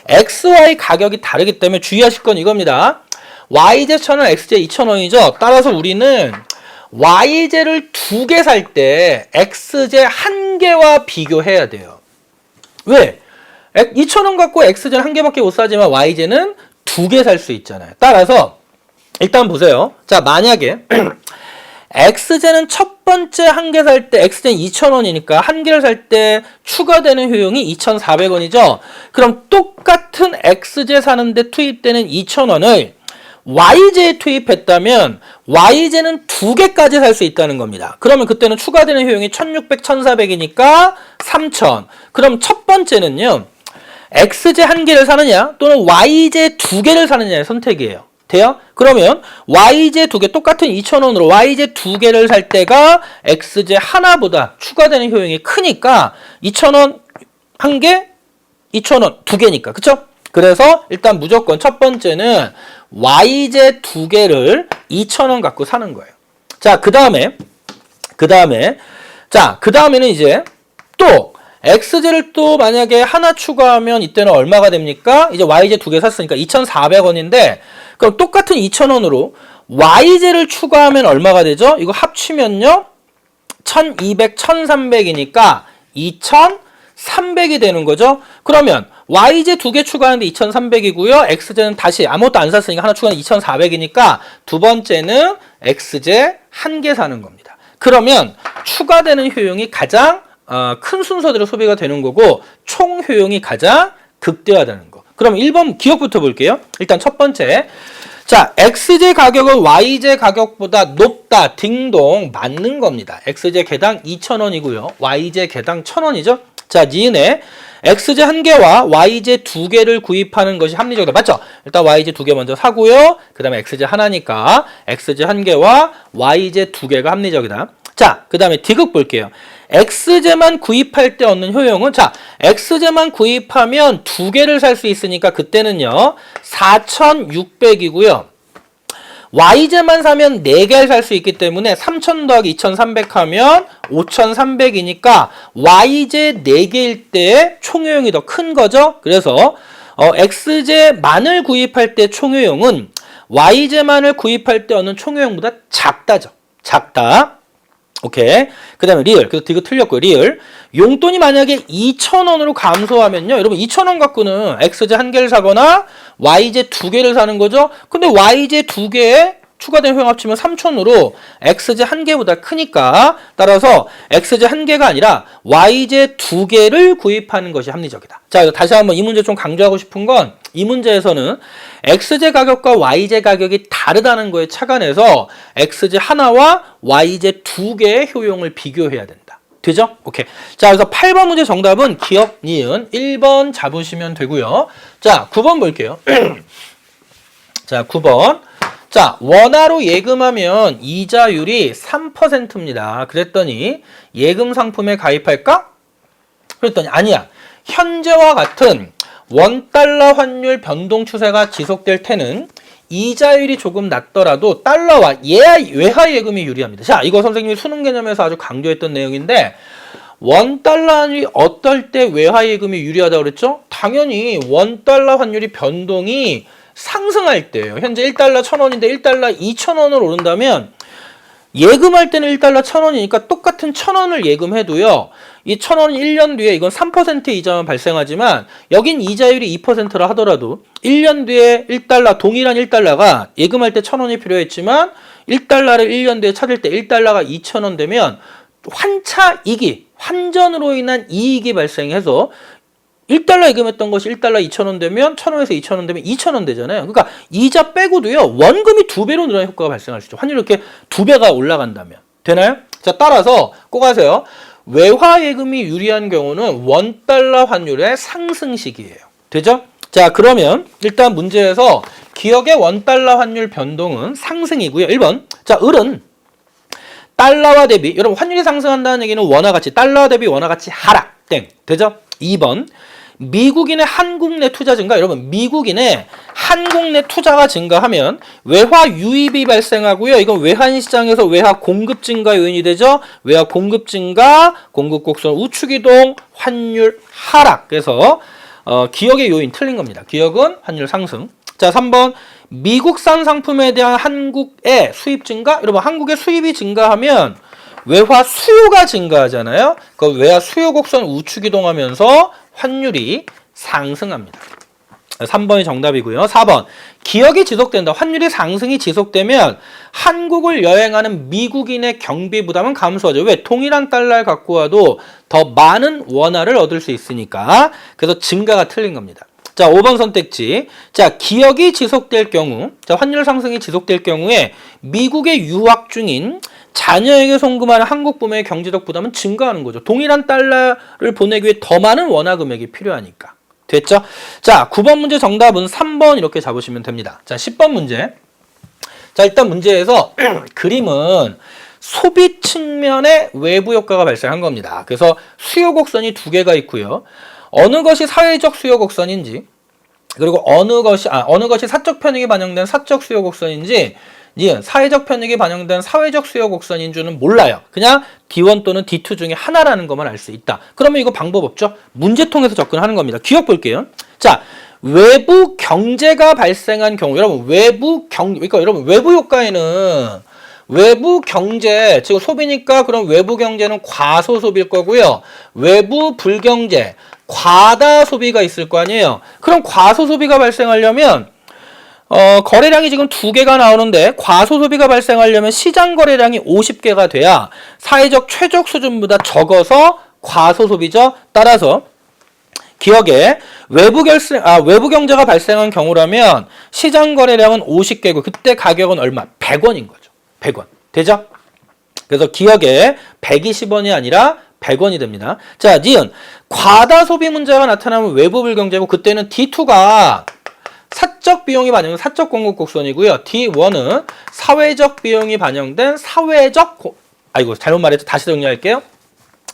XY 가격이 다르기 때문에 주의하실 건 이겁니다. YJ 1,000원, XJ 2,000원이죠. 따라서 우리는 YJ를 2개 살 때 XJ 1개와 비교해야 돼요. 왜? 2,000원 갖고 XJ는 1개밖에 못 사지만 YJ는 2개 살 수 있잖아요. 따라서 일단 보세요. 자, 만약에 XJ는 첫 번째 1개 살 때 XJ는 2,000원이니까 1개를 살 때 추가되는 효용이 2,400원이죠. 그럼 똑같은 XJ 사는데 투입되는 2,000원을 YJ에 투입했다면 YJ는 2개까지 살 수 있다는 겁니다. 그러면 그때는 추가되는 효용이 1,600, 1,400이니까 3,000. 그럼 첫 번째는요. XJ 1개를 사느냐 또는 YJ 2개를 사느냐의 선택이에요. 돼요? 그러면 YJ 2개 똑같은 2,000원으로 YJ 2개를 살 때가 XJ 하나보다 추가되는 효용이 크니까 2,000원 1개, 2,000원 2개니까. 그쵸? 그래서 일단 무조건 첫 번째는 YJ 2개를 2,000원 갖고 사는 거예요. 자, 그 다음에는 이제 또 x제를 또 만약에 하나 추가하면 이때는 얼마가 됩니까? 이제 y제 두 개 샀으니까 2,400원인데 그럼 똑같은 2,000원으로 y제를 추가하면 얼마가 되죠? 이거 합치면요 1,200, 1,300이니까 2,300이 되는 거죠. 그러면 y제 두 개 추가하는데 2,300이고요. x제는 다시 아무것도 안 샀으니까 하나 추가하면 2,400이니까 두 번째는 x제 한 개 사는 겁니다. 그러면 추가되는 효용이 가장 큰 순서대로 소비가 되는 거고 총 효용이 가장 극대화되는 거. 그럼 1번 기억부터 볼게요. 일단 첫 번째. 자, x제 가격은 y제 가격보다 높다. 딩동 맞는 겁니다. x제 개당 2,000원이고요. y제 개당 1,000원이죠. 자, 니은에 x제 한 개와 y제 두 개를 구입하는 것이 합리적이다. 맞죠? 일단 y제 두 개 먼저 사고요. 그 다음에 x제 하나니까 x제 한 개와 y제 두 개가 합리적이다. 자, 그 다음에 디귿 볼게요. x제만 구입할 때 얻는 효용은 자, x제만 구입하면 두 개를 살 수 있으니까 그때는요 4,600이고요. y제만 사면 4개를 살 수 있기 때문에 3,000 더하기 2,300 하면 5,300이니까 y제 4개일 때 총효용이 더 큰 거죠. 그래서 x제만을 구입할 때 총효용은 y제만을 구입할 때 얻는 총효용보다 작다죠. 작다. 오케이. 그 다음에 리을. 그래서 디귿 틀렸고요. 리을. 용돈이 만약에 2,000원으로 감소하면요. 여러분 2,000원 갖고는 x제 한 개를 사거나 y제 두 개를 사는 거죠. 근데 y제 두 개에 추가된 효용 합치면 3,000으로 x제 한 개보다 크니까 따라서 x제 한 개가 아니라 y제 두 개를 구입하는 것이 합리적이다. 자, 다시 한번 이 문제 좀 강조하고 싶은 건 이 문제에서는 x제 가격과 y제 가격이 다르다는 거에 착안해서 x제 하나와 y제 두 개의 효용을 비교해야 된다. 되죠? 오케이. 자, 그래서 8번 문제 정답은 기억, 니은 1번 잡으시면 되고요. 자, 9번 볼게요. 자, 9번. 자, 원화로 예금하면 이자율이 3%입니다. 그랬더니 예금 상품에 가입할까? 그랬더니 아니야. 현재와 같은 원달러 환율 변동 추세가 지속될 때는 이자율이 조금 낮더라도 달러와 외화 예금이 유리합니다. 자, 이거 선생님이 수능 개념에서 아주 강조했던 내용인데 원달러 환율이 어떨 때 외화 예금이 유리하다고 그랬죠? 당연히 원달러 환율이 변동이 상승할 때예요. 현재 1달러 1,000원인데 1달러 2,000원으로 오른다면 예금할 때는 1달러 1,000원이니까 똑같은 1,000원을 예금해도요. 이 1,000원은 1년 뒤에 이건 3% 이자만 발생하지만 여긴 이자율이 2%라 하더라도 1년 뒤에 1달러 동일한 1달러가 예금할 때 1,000원이 필요했지만 1달러를 1년 뒤에 찾을 때 1달러가 2,000원 되면 환차이기, 환전으로 인한 이익이 발생해서 1달러 예금했던 것이 1달러 2,000원 되면 1,000원에서 2,000원 되면 2,000원 되잖아요. 그러니까 이자 빼고도요. 원금이 2배로 늘어나는 효과가 발생할 수 있죠. 환율이 이렇게 2배가 올라간다면. 되나요? 자, 따라서 꼭 아세요. 외화 예금이 유리한 경우는 원달러 환율의 상승 시기예요. 되죠? 자, 그러면 일단 문제에서 기억의 원달러 환율 변동은 상승이고요. 1번. 자, 을은 달러와 대비, 여러분 환율이 상승한다는 얘기는 원화 가치, 달러와 대비 원화 가치 하락. 땡. 되죠? 2번. 미국인의 한국 내 투자 증가. 여러분 미국인의 한국 내 투자가 증가하면 외화 유입이 발생하고요. 이건 외환 시장에서 외화 공급 증가 요인이 되죠. 외화 공급 증가, 공급 곡선 우측 이동, 환율 하락. 그래서 기억의 요인 틀린 겁니다. 기억은 환율 상승. 자, 3번. 미국산 상품에 대한 한국의 수입 증가. 여러분 한국의 수입이 증가하면 외화 수요가 증가하잖아요. 그 외화 수요 곡선 우측 이동하면서 환율이 상승합니다. 3번이 정답이고요. 4번. 기억이 지속된다. 환율의 상승이 지속되면 한국을 여행하는 미국인의 경비 부담은 감소하죠. 왜? 동일한 달러를 갖고 와도 더 많은 원화를 얻을 수 있으니까. 그래서 증가가 틀린 겁니다. 자, 5번 선택지. 자, 기억이 지속될 경우, 자, 환율 상승이 지속될 경우에 미국에 유학 중인 자녀에게 송금하는 한국 부모의 경제적 부담은 증가하는 거죠. 동일한 달러를 보내기 위해 더 많은 원화 금액이 필요하니까. 됐죠? 자, 9번 문제 정답은 3번 이렇게 잡으시면 됩니다. 자, 10번 문제. 자, 일단 문제에서 그림은 소비 측면의 외부 효과가 발생한 겁니다. 그래서 수요 곡선이 두 개가 있고요. 어느 것이 사회적 수요 곡선인지, 그리고 어느 것이 사적 편익이 반영된 사적 수요 곡선인지 니은 사회적 편익이 반영된 사회적 수요 곡선인 줄은 몰라요. 그냥 D1 또는 D2 중에 하나라는 것만 알 수 있다. 그러면 이거 방법 없죠? 문제 통해서 접근하는 겁니다. 기억 볼게요. 자, 외부 경제가 발생한 경우, 여러분 그러니까 여러분 외부 효과에는 외부 경제, 즉 소비니까 그럼 외부 경제는 과소 소비일 거고요. 외부 불경제, 과다 소비가 있을 거 아니에요. 그럼 과소 소비가 발생하려면 거래량이 지금 2개가 나오는데 과소 소비가 발생하려면 시장 거래량이 50개가 돼야 사회적 최적 수준보다 적어서 과소 소비죠. 따라서 기억에 외부 경제가 발생한 경우라면 시장 거래량은 50개고 그때 가격은 얼마? 100원인 거죠. 100원. 되죠? 그래서 기억에 120원이 아니라 100원이 됩니다. 자, 니은 과다 소비 문제가 나타나면 외부 불경제고 그때는 D2가 사적 비용이 반영된 사적 공급 곡선이고요. D1은 사회적 비용이 반영된 아이고 잘못 말했죠. 다시 정리할게요.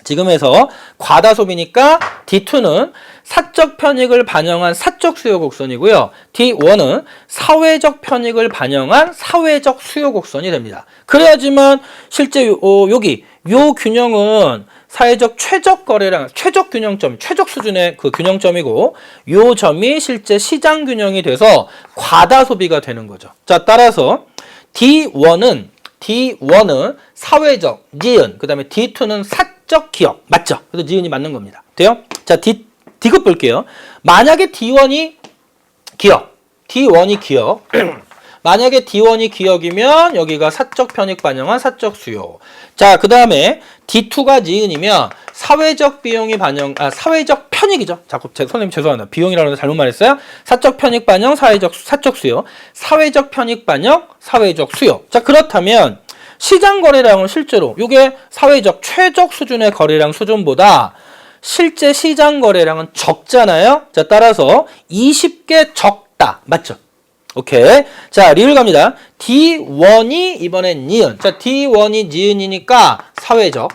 지금에서 과다 소비니까 D2는 사적 편익을 반영한 사적 수요 곡선이고요. D1은 사회적 편익을 반영한 사회적 수요 곡선이 됩니다. 그래야지만 실제 여기 요 균형은 사회적 최적 거래량, 최적 균형점, 최적 수준의 그 균형점이고 요 점이 실제 시장 균형이 돼서 과다 소비가 되는 거죠. 자, 따라서 D1은 사회적, 니은, 그 다음에 D2는 사적 기업. 맞죠? 그래서 니은이 맞는 겁니다. 돼요? 자, D급 볼게요. 만약에 D1이 기업, 만약에 D1이 기억이면 여기가 사적 편익 반영한 사적 수요. 자, 그 다음에 D2가 니은이면 사회적 비용이 사회적 편익이죠. 자꾸 선생님 죄송합니다. 비용이라고 해서 잘못 말했어요. 사적 편익 반영, 사적 수요. 사회적 편익 반영, 사회적 수요. 자, 그렇다면 시장 거래량은 실제로 이게 사회적 최적 수준의 거래량 수준보다 실제 시장 거래량은 적잖아요. 자, 따라서 20개 적다. 맞죠? 오케이. 자, 리을 갑니다. D1이 이번엔 니은. 자, D1이 니은이니까 사회적.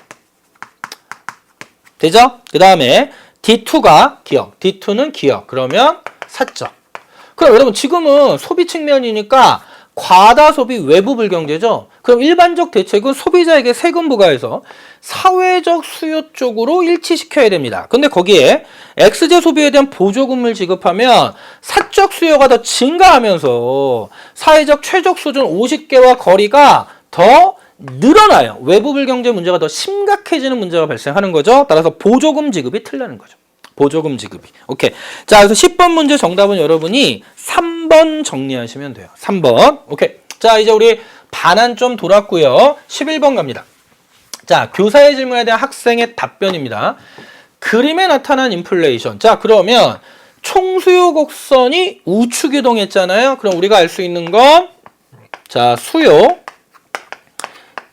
되죠? 그 다음에 D2가 기업. D2는 기업. 그러면 사적. 그럼 여러분 지금은 소비 측면이니까 과다 소비 외부 불경제죠. 그럼 일반적 대책은 소비자에게 세금 부과해서 사회적 수요 쪽으로 일치시켜야 됩니다. 근데 거기에 X제 소비에 대한 보조금을 지급하면 사적 수요가 더 증가하면서 사회적 최적 수준 50개와 거리가 더 늘어나요. 외부 불경제 문제가 더 심각해지는 문제가 발생하는 거죠. 따라서 보조금 지급이 틀리는 거죠. 보조금 지급이. 오케이. 자, 그래서 10번 문제 정답은 여러분이 3번 정리하시면 돼요. 3번. 오케이. 자, 이제 우리 반환 좀 돌았고요. 11번 갑니다. 자, 교사의 질문에 대한 학생의 답변입니다. 그림에 나타난 인플레이션. 자, 그러면 총수요 곡선이 우측 이동했잖아요. 그럼 우리가 알 수 있는 건 자, 수요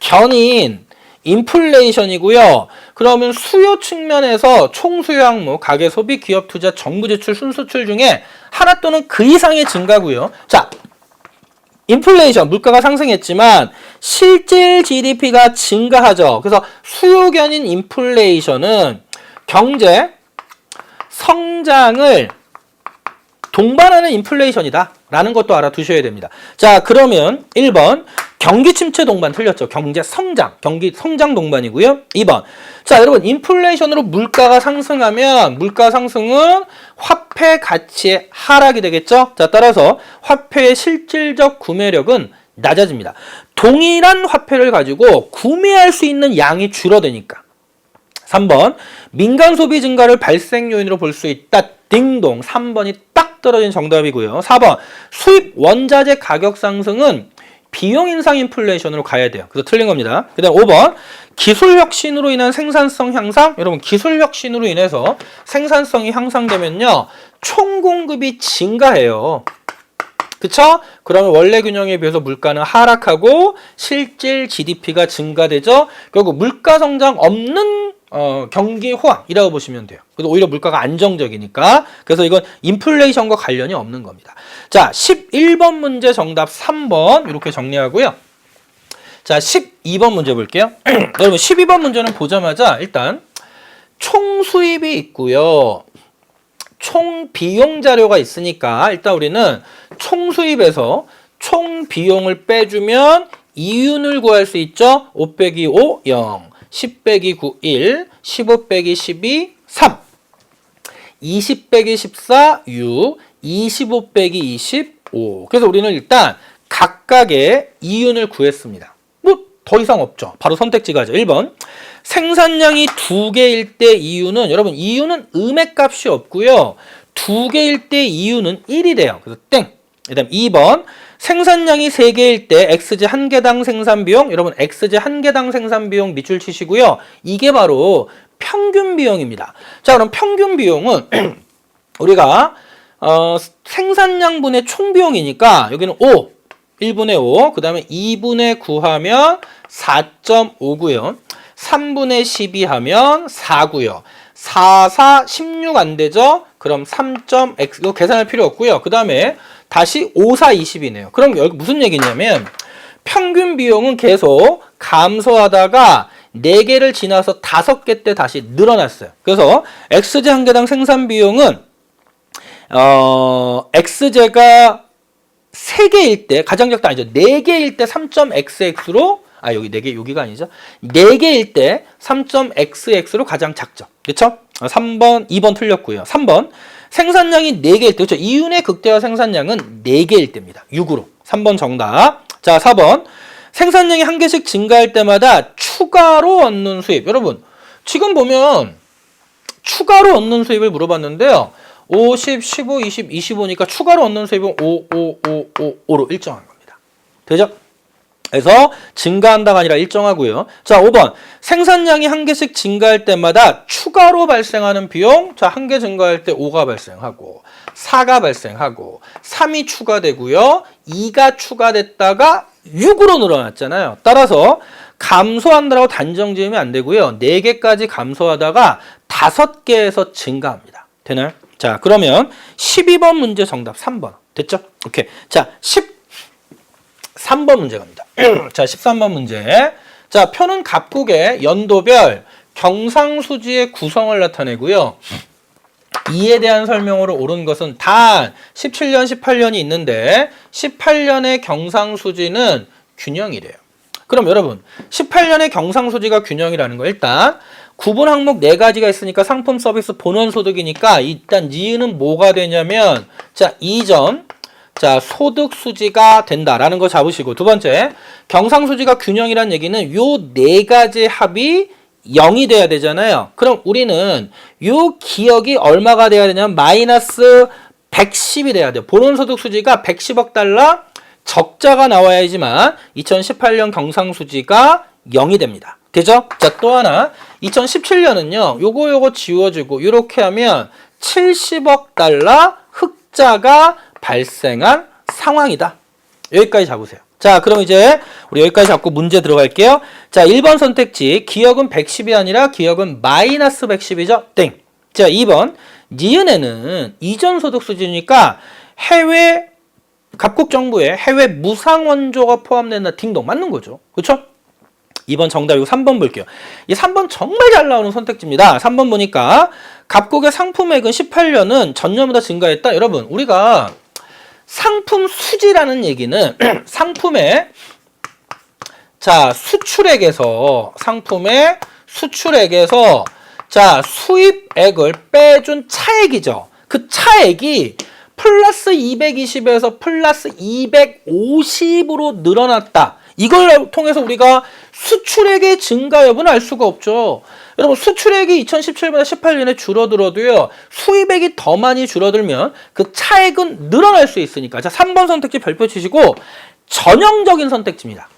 견인 인플레이션이고요. 그러면 수요 측면에서 총수요 항목, 가계 소비, 기업 투자, 정부 지출, 순수출 중에 하나 또는 그 이상의 증가고요. 자, 인플레이션, 물가가 상승했지만 실질 GDP가 증가하죠. 그래서 수요 견인 인플레이션은 경제 성장을 동반하는 인플레이션이다 라는 것도 알아두셔야 됩니다. 자, 그러면 1번 경기 침체 동반 틀렸죠. 경제 성장, 경기 성장 동반이고요. 2번 자, 여러분 인플레이션으로 물가가 상승하면 물가 상승은 화폐 가치의 하락이 되겠죠. 자, 따라서 화폐의 실질적 구매력은 낮아집니다. 동일한 화폐를 가지고 구매할 수 있는 양이 줄어드니까. 3번 민간 소비 증가를 발생 요인으로 볼 수 있다. 딩동. 3번이 딱 떨어진 정답이고요. 4번 수입 원자재 가격 상승은 비용 인상 인플레이션으로 가야 돼요. 그래서 틀린 겁니다. 그 다음 5번 기술 혁신으로 인한 생산성 향상. 여러분 기술 혁신으로 인해서 생산성이 향상되면요 총 공급이 증가해요. 그쵸? 그러면 원래 균형에 비해서 물가는 하락하고 실질 GDP가 증가되죠. 결국 물가 성장 없는 경기 호황이라고 보시면 돼요. 그래서 오히려 물가가 안정적이니까. 그래서 이건 인플레이션과 관련이 없는 겁니다. 자, 11번 문제 정답 3번 이렇게 정리하고요. 자, 12번 문제 볼게요. 여러분 12번 문제는 보자마자 일단 총 수입이 있고요. 총 비용 자료가 있으니까 일단 우리는 총 수입에서 총 비용을 빼주면 이윤을 구할 수 있죠. 5 빼기 5, 0. 10 빼기 9, 1. 15 빼기 12, 3. 20 빼기 14, 6. 25 빼기 25. 그래서 우리는 일단 각각의 이윤을 구했습니다. 뭐 더 이상 없죠. 바로 선택지가 하죠. 1번. 생산량이 2개일 때 이윤은, 여러분 이윤은 음액값이 없고요. 2개일 때 이윤은 1이래요. 그래서 땡. 그다음 2번. 생산량이 3개일 때 XG 1개당 생산비용, 여러분 XG 1개당 생산비용 밑줄 치시고요. 이게 바로 평균 비용입니다. 자, 그럼 평균 비용은 우리가 생산량분의 총비용이니까 여기는 5, 1분의 5, 그 다음에 2분의 9 하면 4.5고요. 3분의 12 하면 4고요. 4, 4, 16 안 되죠? 그럼 3.x, 이거 계산할 필요 없고요. 그 다음에 다시 5, 4, 20이네요. 그럼 여기 무슨 얘기냐면 평균 비용은 계속 감소하다가 4개를 지나서 5개 때 다시 늘어났어요. 그래서 XJ 1개당 생산 비용은 XJ가 3개일 때, 가장 적다 아니죠. 4개일 때 3.xx로, 여기 4개, 여기가 아니죠. 4개일 때 3.xx로 가장 작죠. 그렇죠? 3번, 2번 틀렸고요. 3번. 생산량이 4개일 때, 그렇죠? 이윤의 극대화 생산량은 4개일 때입니다. 6으로. 3번 정답. 자, 4번. 생산량이 1개씩 증가할 때마다 추가로 얻는 수입. 여러분, 지금 보면 추가로 얻는 수입을 물어봤는데요. 50, 15, 20, 25니까 추가로 얻는 수입은 5로 일정한 겁니다. 되죠? 그래서 증가한다가 아니라 일정하고요. 자, 5번. 생산량이 1개씩 증가할 때마다 추가로 발생하는 비용. 자, 1개 증가할 때 5가 발생하고 4가 발생하고 3이 추가되고요. 2가 추가됐다가 6으로 늘어났잖아요. 따라서 감소한다라고 단정 지으면 안 되고요. 4개까지 감소하다가 5개에서 증가합니다. 되나요? 자, 그러면 12번 문제 정답 3번. 됐죠? 오케이. 자, 13번 문제 갑니다. 자, 13번 문제. 자, 표는 각국의 연도별 경상수지의 구성을 나타내고요. 이에 대한 설명으로 옳은 것은 단 17년, 18년이 있는데 18년의 경상수지는 균형이래요. 그럼 여러분, 18년의 경상수지가 균형이라는 거 일단 구분 항목 4가지가 있으니까 상품 서비스 본원소득이니까 일단 니은은 뭐가 되냐면 자, 이전 자, 소득 수지가 된다라는 거 잡으시고, 두 번째, 경상수지가 균형이란 얘기는 요 4가지 합이 0이 돼야 되잖아요. 그럼 우리는 요 기억이 얼마가 돼야 되냐면 마이너스 110이 돼야 돼요. 본원소득 수지가 110억 달러 적자가 나와야지만 2018년 경상수지가 0이 됩니다. 되죠? 자, 또 하나 2017년은요. 요거 지워주고 이렇게 하면 70억 달러 흑자가 발생한 상황이다. 여기까지 잡으세요. 자, 그럼 이제 우리 여기까지 잡고 문제 들어갈게요. 자, 1번 선택지 기억은 110이 아니라 기억은 마이너스 110이죠. 땡. 자, 2번 니은에는 이전 소득 수지니까 해외 각국 정부의 해외 무상 원조가 포함된다. 딩동 맞는 거죠. 그렇죠? 2번 정답이고 3번 볼게요. 이 3번 정말 잘 나오는 선택지입니다. 3번 보니까 각국의 상품액은 18년은 전년보다 증가했다. 여러분, 우리가 상품 수지라는 얘기는 상품의 자, 수출액에서 상품의 수출액에서 자, 수입액을 빼준 차액이죠. 그 차액이 플러스 220에서 플러스 250으로 늘어났다. 이걸 통해서 우리가 수출액의 증가 여부는 알 수가 없죠. 여러분, 수출액이 2017보다 18년에 줄어들어도요, 수입액이 더 많이 줄어들면 그 차액은 늘어날 수 있으니까. 자, 3번 선택지 별표 치시고 전형적인 선택지입니다.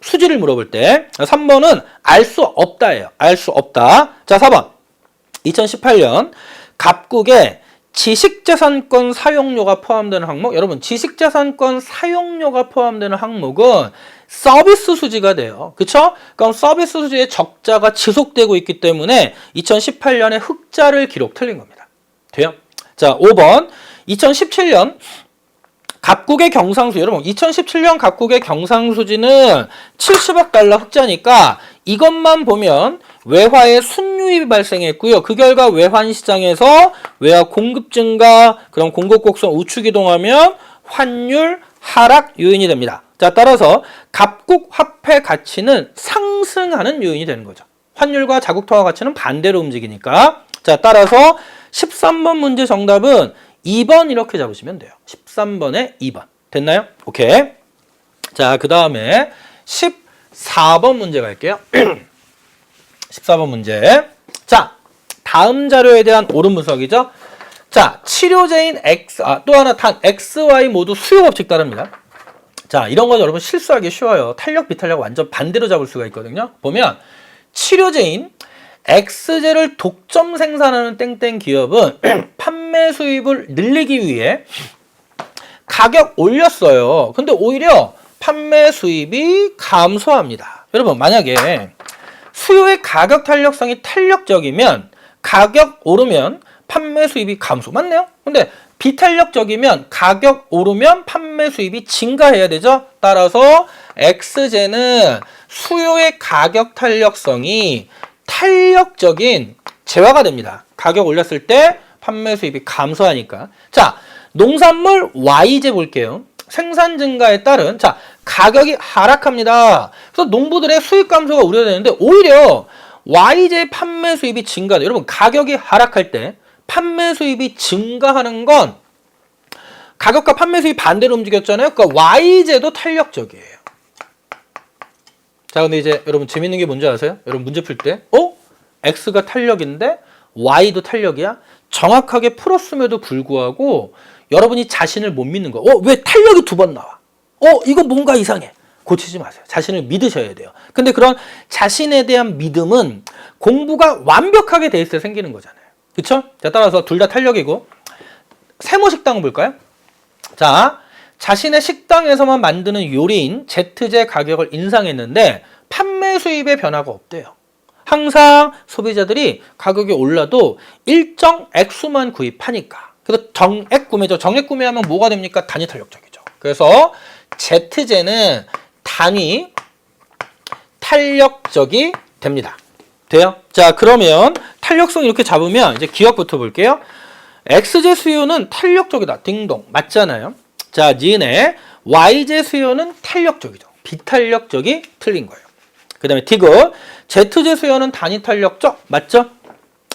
수지를 물어볼 때 3번은 알 수 없다예요. 알 수 없다. 자, 4번 2018년 각국의 지식재산권 사용료가 포함되는 항목. 여러분, 지식재산권 사용료가 포함되는 항목은 서비스 수지가 돼요. 그쵸? 그럼 서비스 수지의 적자가 지속되고 있기 때문에 2018년에 흑자를 기록. 틀린 겁니다. 돼요? 자, 5번 2017년 각국의 경상수지. 여러분, 2017년 각국의 경상수지는 70억 달러 흑자니까 이것만 보면 외화의 순유입이 발생했고요. 그 결과 외환 시장에서 외화 공급 증가, 그럼 공급 곡선 우측 이동하면 환율 하락 요인이 됩니다. 자, 따라서 갑국 화폐 가치는 상승하는 요인이 되는 거죠. 환율과 자국 통화 가치는 반대로 움직이니까. 자, 따라서 13번 문제 정답은 2번 이렇게 잡으시면 돼요. 13번에 2번. 됐나요? 오케이. 자, 그 다음에 14번 문제 갈게요. 14번 문제. 자, 다음 자료에 대한 옳은 분석이죠. 자, 치료제인 X, 또 하나 단 X, Y 모두 수요 법칙 따릅니다. 자, 이런 건 여러분 실수하기 쉬워요. 탄력, 비탄력 완전 반대로 잡을 수가 있거든요. 보면 치료제인 X제를 독점 생산하는 땡땡 기업은 판매 수입을 늘리기 위해 가격 올렸어요. 근데 오히려 판매 수입이 감소합니다. 여러분, 만약에 수요의 가격 탄력성이 탄력적이면 가격 오르면 판매 수입이 감소. 맞네요? 근데 비탄력적이면 가격 오르면 판매 수입이 증가해야 되죠? 따라서 X제는 수요의 가격 탄력성이 탄력적인 재화가 됩니다. 가격 올렸을 때 판매 수입이 감소하니까. 자, 농산물 Y제 볼게요. 생산 증가에 따른 자, 가격이 하락합니다. 그래서 농부들의 수익 감소가 우려되는데 오히려 Y제 판매 수입이 증가돼요. 여러분, 가격이 하락할 때 판매 수입이 증가하는 건 가격과 판매 수입이 반대로 움직였잖아요. 그러니까 Y제도 탄력적이에요. 자, 근데 이제 여러분 재밌는 게 뭔지 아세요? 여러분 문제 풀 때 X가 탄력인데 Y도 탄력이야? 정확하게 풀었음에도 불구하고 여러분이 자신을 못 믿는 거. 왜 탄력이 2번 나와? 이거 뭔가 이상해. 고치지 마세요. 자신을 믿으셔야 돼요. 근데 그런 자신에 대한 믿음은 공부가 완벽하게 돼 있어야 생기는 거잖아요. 그쵸? 자, 따라서 둘 다 탄력이고. 세모식당 볼까요? 자, 자신의 식당에서만 만드는 요리인 Z제 가격을 인상했는데 판매 수입에 변화가 없대요. 항상 소비자들이 가격이 올라도 일정 액수만 구입하니까. 그래서 정액 구매죠. 정액 구매하면 뭐가 됩니까? 단위 탄력적이죠. 그래서 Z제는 단위 탄력적이 됩니다. 돼요? 자, 그러면 탄력성 이렇게 잡으면 이제 기억부터 볼게요. X제 수요는 탄력적이다. 딩동. 맞잖아요. 자, 니은의 Y제 수요는 탄력적이죠. 비탄력적이 틀린 거예요. 그 다음에 티그. Z제 수요는 단위 탄력적. 맞죠?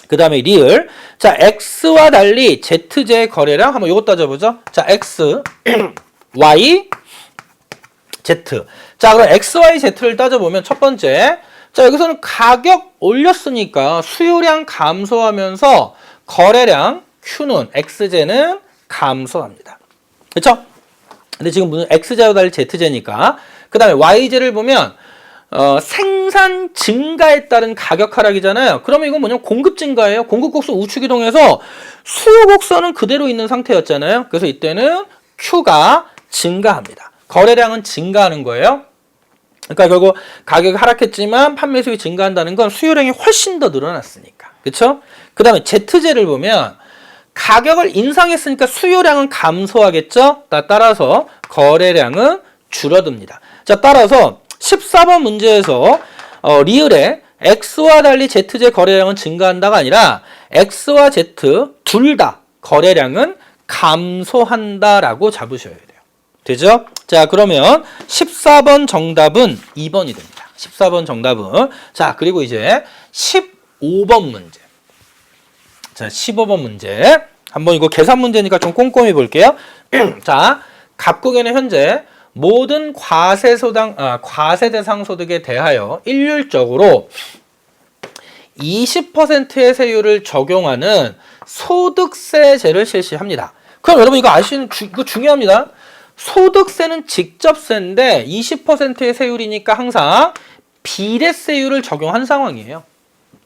그 다음에 리을. 자, X와 달리 Z제의 거래량 한번 이것 따져보죠. 자, X, Y, Z. 자, 그럼 X, Y, Z를 따져보면 첫 번째. 자, 여기서는 가격 올렸으니까 수요량 감소하면서 거래량 Q는 X제는 감소합니다. 그렇죠? 근데 지금 무슨 X제와 달리 Z제니까. 그 다음에 Y제를 보면 생산 증가에 따른 가격 하락이잖아요. 그러면 이건 뭐냐면 공급 증가예요. 공급 곡선 우측 이동해서 수요 곡선은 그대로 있는 상태였잖아요. 그래서 이때는 Q가 증가합니다. 거래량은 증가하는 거예요. 그러니까 결국 가격이 하락했지만 판매 수익이 증가한다는 건 수요량이 훨씬 더 늘어났으니까. 그렇죠? 그 다음에 Z제를 보면 가격을 인상했으니까 수요량은 감소하겠죠? 따라서 거래량은 줄어듭니다. 자, 따라서 14번 문제에서 리을에 X와 달리 Z제 거래량은 증가한다가 아니라 X와 Z 둘 다 거래량은 감소한다라고 잡으셔야 돼요. 되죠? 자, 그러면 14번 정답은 2번이 됩니다. 14번 정답은. 자, 그리고 이제 15번 문제. 자, 15번 문제. 한번 이거 계산 문제니까 좀 꼼꼼히 볼게요. 자, 갑국에는 현재 모든 과세대상 소득에 대하여 일률적으로 20%의 세율을 적용하는 소득세제를 실시합니다. 그럼 여러분 이거 이거 중요합니다. 소득세는 직접세인데 20%의 세율이니까 항상 비례세율을 적용한 상황이에요.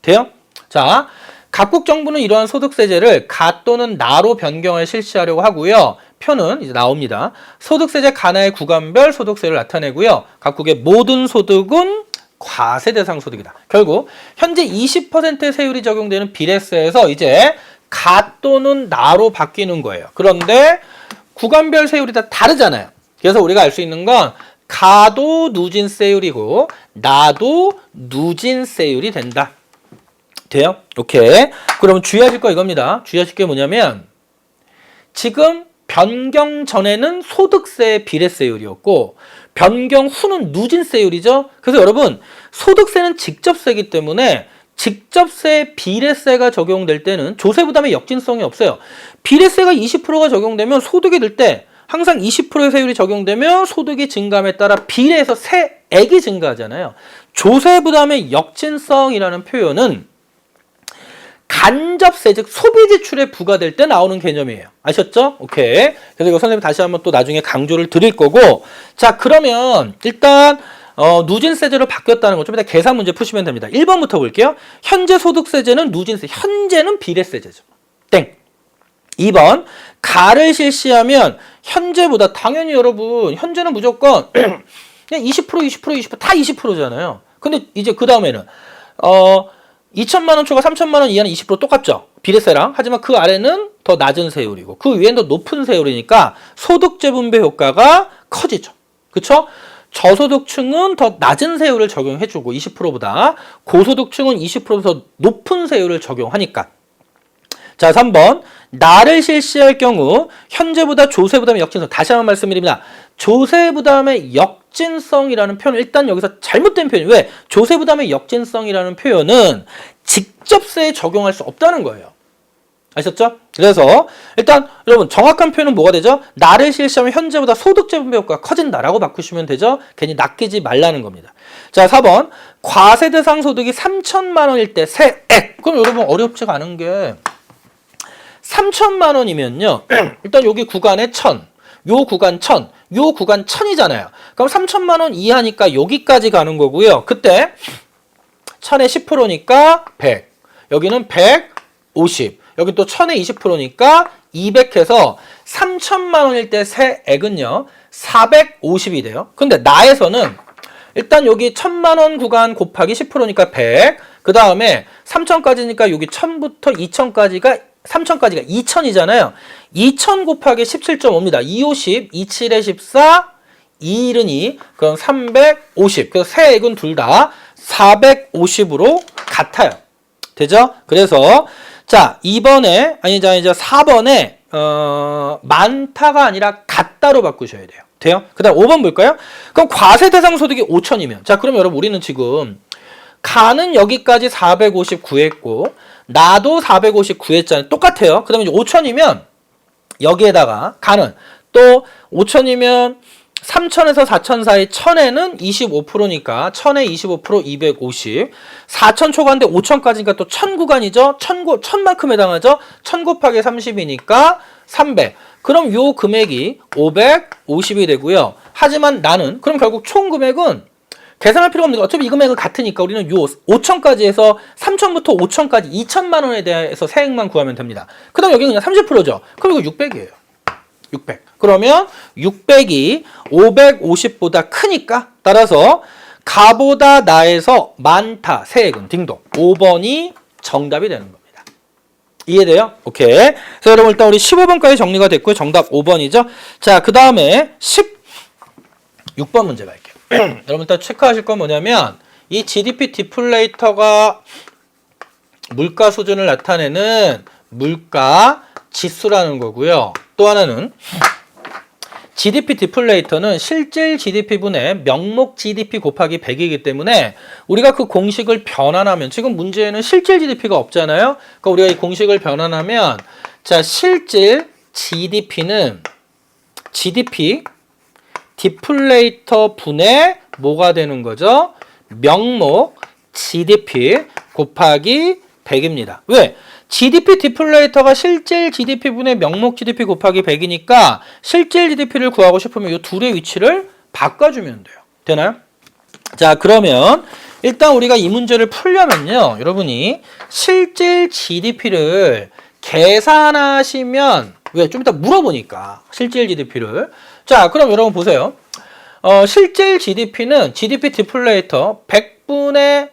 돼요? 자, 각국 정부는 이러한 소득세제를 가 또는 나로 변경을 실시하려고 하고요. 표는 이제 나옵니다. 소득세제 가나의 구간별 소득세를 나타내고요. 각국의 모든 소득은 과세 대상 소득이다. 결국 현재 20%의 세율이 적용되는 비례세에서 이제 가 또는 나로 바뀌는 거예요. 그런데 구간별 세율이 다 다르잖아요. 그래서 우리가 알 수 있는 건 가도 누진세율이고 나도 누진세율이 된다. 돼요? 오케이. 그러면 주의하실 거 이겁니다. 주의하실 게 뭐냐면 지금 변경 전에는 소득세 비례세율이었고 변경 후는 누진세율이죠. 그래서 여러분 소득세는 직접세이기 때문에 직접세 비례세가 적용될 때는 조세부담의 역진성이 없어요. 비례세가 20%가 적용되면 소득이 들 때 항상 20%의 세율이 적용되면 소득이 증감에 따라 비례해서 세액이 증가하잖아요. 조세부담의 역진성이라는 표현은 간접세, 즉 소비지출에 부과될 때 나오는 개념이에요. 아셨죠? 오케이. 그래서 이거 선생님이 다시 한번 또 나중에 강조를 드릴 거고, 자 그러면 일단 누진세제로 바뀌었다는 거 좀 이따 계산 문제 푸시면 됩니다. 1번부터 볼게요. 현재 소득세제는 누진세, 현재는 비례세제죠. 땡. 2번 가를 실시하면 현재보다 당연히 여러분 현재는 무조건 그냥 20%다 20%잖아요. 근데 이제 그 다음에는 2천만 원 초과 3천만 원 이하는 20% 똑같죠. 비례세랑. 하지만 그 아래는 더 낮은 세율이고 그 위에는 더 높은 세율이니까 소득 재분배 효과가 커지죠. 그쵸? 저소득층은 더 낮은 세율을 적용해주고 20%보다 고소득층은 20%보다 더 높은 세율을 적용하니까. 자 3번 나를 실시할 경우 현재보다 조세부담의 역진성. 다시 한번 말씀드립니다. 조세부담의 역진성이라는 표현은 일단 여기서 잘못된 표현이에요. 왜? 조세부담의 역진성이라는 표현은 직접세에 적용할 수 없다는 거예요. 아셨죠? 그래서 일단 여러분 정확한 표현은 뭐가 되죠? 나를 실시하면 현재보다 소득재분배 효과가 커진다라고 바꾸시면 되죠? 괜히 낚이지 말라는 겁니다. 자 4번 과세 대상 소득이 3천만 원일 때 세액. 그럼 여러분 어렵지가 않은 게 3천만 원이면요. 일단 여기 구간에 1000, 요 구간 1000, 요 구간 1000이잖아요. 그럼 3천만 원 이하니까 여기까지 가는 거고요. 그때 1000에 10%니까 100. 여기는 150. 여기 또 1000에 20%니까 200 해서 3천만 원일 때 세액은요. 450이 돼요. 근데 나에서는 일단 여기 1000만 원 구간 곱하기 10%니까 100. 그 다음에 3000까지니까 여기 1000부터 2000까지가 3000까지가 2000이잖아요. 2000 곱하기 17.5입니다. 250, 27에 14, 2일은 2, 그럼 350. 그래서 세액은 둘 다 450으로 같아요. 되죠? 그래서 자 2번에 이제 4번에 많다가 아니라 같다로 바꾸셔야 돼요. 돼요? 그 다음 5번 볼까요? 그럼 과세 대상 소득이 5천이면 자 그럼 여러분 우리는 지금 가는 여기까지 450 구했고 나도 450 구했잖아요. 똑같아요. 그 다음에 이제 5천이면 여기에다가 가는 또 5천이면 3천에서 4천 사이 1000에는 25%니까 1000에 25% 250 4천 초과인데 5천까지니까 또 1000 구간이죠. 1000만큼 해당하죠. 1000 곱하기 30이니까 300 그럼 요 금액이 550이 되고요. 하지만 나는 그럼 결국 총 금액은 계산할 필요가 없는 게 어차피 이 금액은 같으니까 우리는 요 5천까지 해서 3천부터 5천까지 2천만 원에 대해서 세액만 구하면 됩니다. 그 다음 여기는 그냥 30%죠. 그럼 이거 600이에요. 600. 그러면 600이 550보다 크니까 따라서 가보다 나에서 많다 세액은 딩동 5번이 정답이 되는 겁니다. 이해돼요? 오케이. 그래서 여러분 일단 우리 15번까지 정리가 됐고요. 정답 5번이죠. 자, 그 다음에 16번 문제 갈게요. 여러분 일단 체크하실 건 뭐냐면 이 GDP 디플레이터가 물가 수준을 나타내는 물가 지수라는 거고요. 또 하나는 GDP 디플레이터는 실질 GDP분의 명목 GDP 곱하기 100이기 때문에 우리가 그 공식을 변환하면 지금 문제에는 실질 GDP가 없잖아요. 그러니까 우리가 이 공식을 변환하면 자 실질 GDP는 GDP 디플레이터 분의 뭐가 되는 거죠? 명목 GDP 곱하기 100입니다. 왜? GDP 디플레이터가 실질 GDP분의 명목 GDP 곱하기 100이니까 실질 GDP를 구하고 싶으면 이 둘의 위치를 바꿔주면 돼요. 되나요? 자, 그러면 일단 우리가 이 문제를 풀려면요. 여러분이 실질 GDP를 계산하시면 왜? 좀 이따 물어보니까 실질 GDP를 자, 그럼 여러분 보세요. 실질 GDP는 GDP 디플레이터 100분의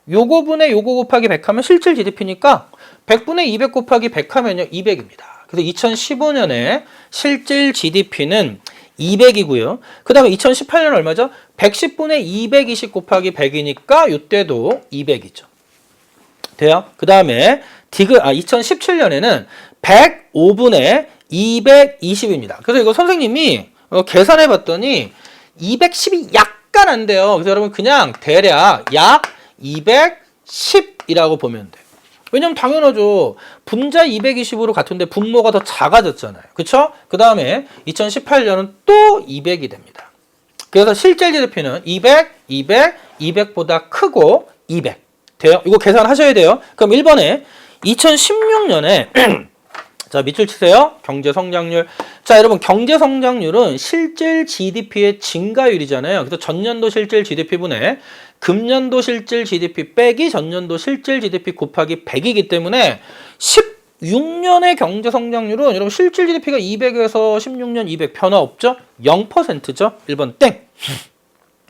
요거분의 요거 곱하기 100 하면 실질 GDP니까 100분의 200 곱하기 100 하면요 200입니다. 그래서 2015년에 실질 GDP는 200이고요. 그 다음에 2018년 얼마죠? 110분의 220 곱하기 100이니까 이때도 200이죠. 돼요? 그 다음에 2017년에는 105분의 220입니다. 그래서 이거 선생님이 계산해 봤더니 210이 약간 안 돼요. 그래서 여러분 그냥 대략 약 210이라고 보면 돼요. 왜냐면 당연하죠. 분자 220으로 같은데 분모가 더 작아졌잖아요. 그쵸? 그 다음에 2018년은 또 200이 됩니다. 그래서 실제 GDP는 200, 200, 200보다 크고 200 돼요. 이거 계산하셔야 돼요. 그럼 1번에 2016년에 자, 밑줄 치세요. 경제 성장률. 자, 여러분 경제 성장률은 실질 GDP의 증가율이잖아요. 그래서 전년도 실질 GDP분의 금년도 실질 GDP 빼기 전년도 실질 GDP 곱하기 100이기 때문에 16년의 경제 성장률은 여러분 실질 GDP가 200에서 16년 200 변화 없죠? 0%죠? 1번 땡.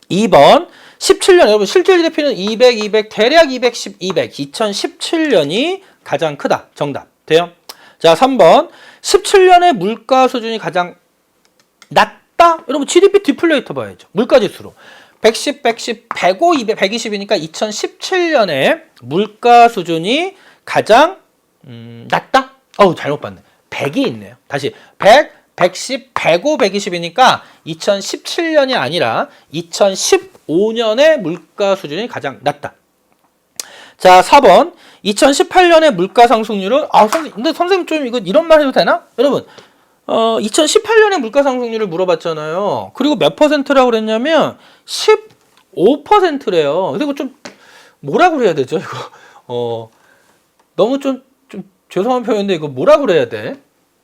2번 17년 여러분 실질 GDP는 200, 200 대략 210, 200 2017년이 가장 크다. 정답. 돼요? 자, 3번. 17년의 물가 수준이 가장 낮다? 여러분, GDP 디플레이터 봐야죠. 물가 지수로. 110, 110, 105, 200, 120이니까 2017년에 물가 수준이 가장 낮다? 어우, 잘못 봤네. 100이 있네요. 다시. 100, 110, 105, 120이니까 2017년이 아니라 2015년에 물가 수준이 가장 낮다. 자, 4번. 2018년의 물가 상승률은 근데 선생님 좀 이런 말 해도 되나? 여러분 2018년의 물가 상승률을 물어봤잖아요. 그리고 몇 퍼센트라고 그랬냐면 15%래요. 그리고 좀 뭐라 그래야 되죠? 이거 너무 좀 죄송한 표현인데 이거 뭐라 그래야 돼?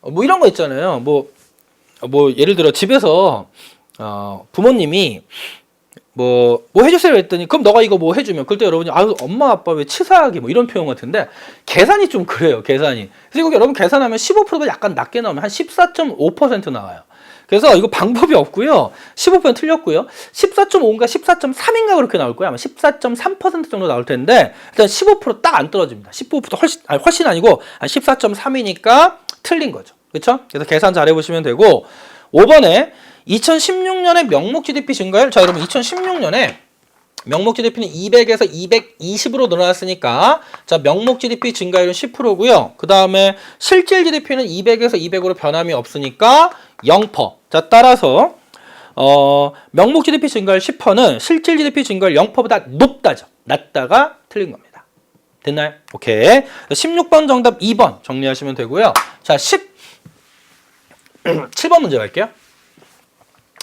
뭐 이런 거 있잖아요. 뭐 예를 들어 집에서 부모님이 뭐 해주세요 했더니 그럼 너가 이거 뭐 해주면 그때 여러분이 엄마 아빠 왜 치사하게 뭐 이런 표현 같은데 계산이 좀 그래요. 계산이. 그래서 이거 여러분 계산하면 15%가 약간 낮게 나오면 한 14.5% 나와요. 그래서 이거 방법이 없고요. 15% 틀렸고요. 14.5인가 14.3인가 그렇게 나올 거예요. 아마 14.3% 정도 나올 텐데 일단 15% 딱 안 떨어집니다. 15% 훨씬 아니고 한 14.3이니까 틀린 거죠. 그렇죠? 그래서 계산 잘 해보시면 되고 5번에 2016년에 명목 GDP 증가율. 자, 여러분 2016년에 명목 GDP는 200에서 220으로 늘어났으니까 자, 명목 GDP 증가율은 10%고요. 그 다음에 실질 GDP는 200에서 200으로 변함이 없으니까 0%. 자, 따라서 명목 GDP 증가율 10%는 실질 GDP 증가율 0%보다 높다죠. 낮다가 틀린 겁니다. 됐나요? 오케이. 16번 정답 2번 정리하시면 되고요. 자, 17번 문제 갈게요.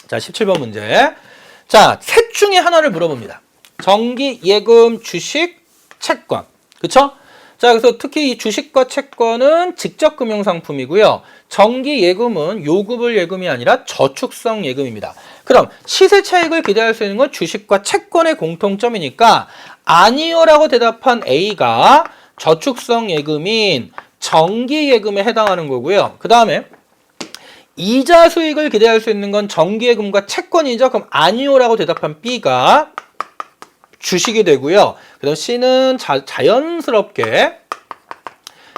자, 17번 문제. 자, 셋 중에 하나를 물어봅니다. 정기, 예금, 주식, 채권. 그쵸? 자, 그래서 특히 이 주식과 채권은 직접 금융상품이고요. 정기, 예금은 요구불 예금이 아니라 저축성 예금입니다. 그럼 시세 차익을 기대할 수 있는 건 주식과 채권의 공통점이니까 아니요라고 대답한 A가 저축성 예금인 정기 예금에 해당하는 거고요. 그 다음에 이자 수익을 기대할 수 있는 건 정기예금과 채권이죠. 그럼 아니오라고 대답한 B가 주식이 되고요. 그다음 C는 자연스럽게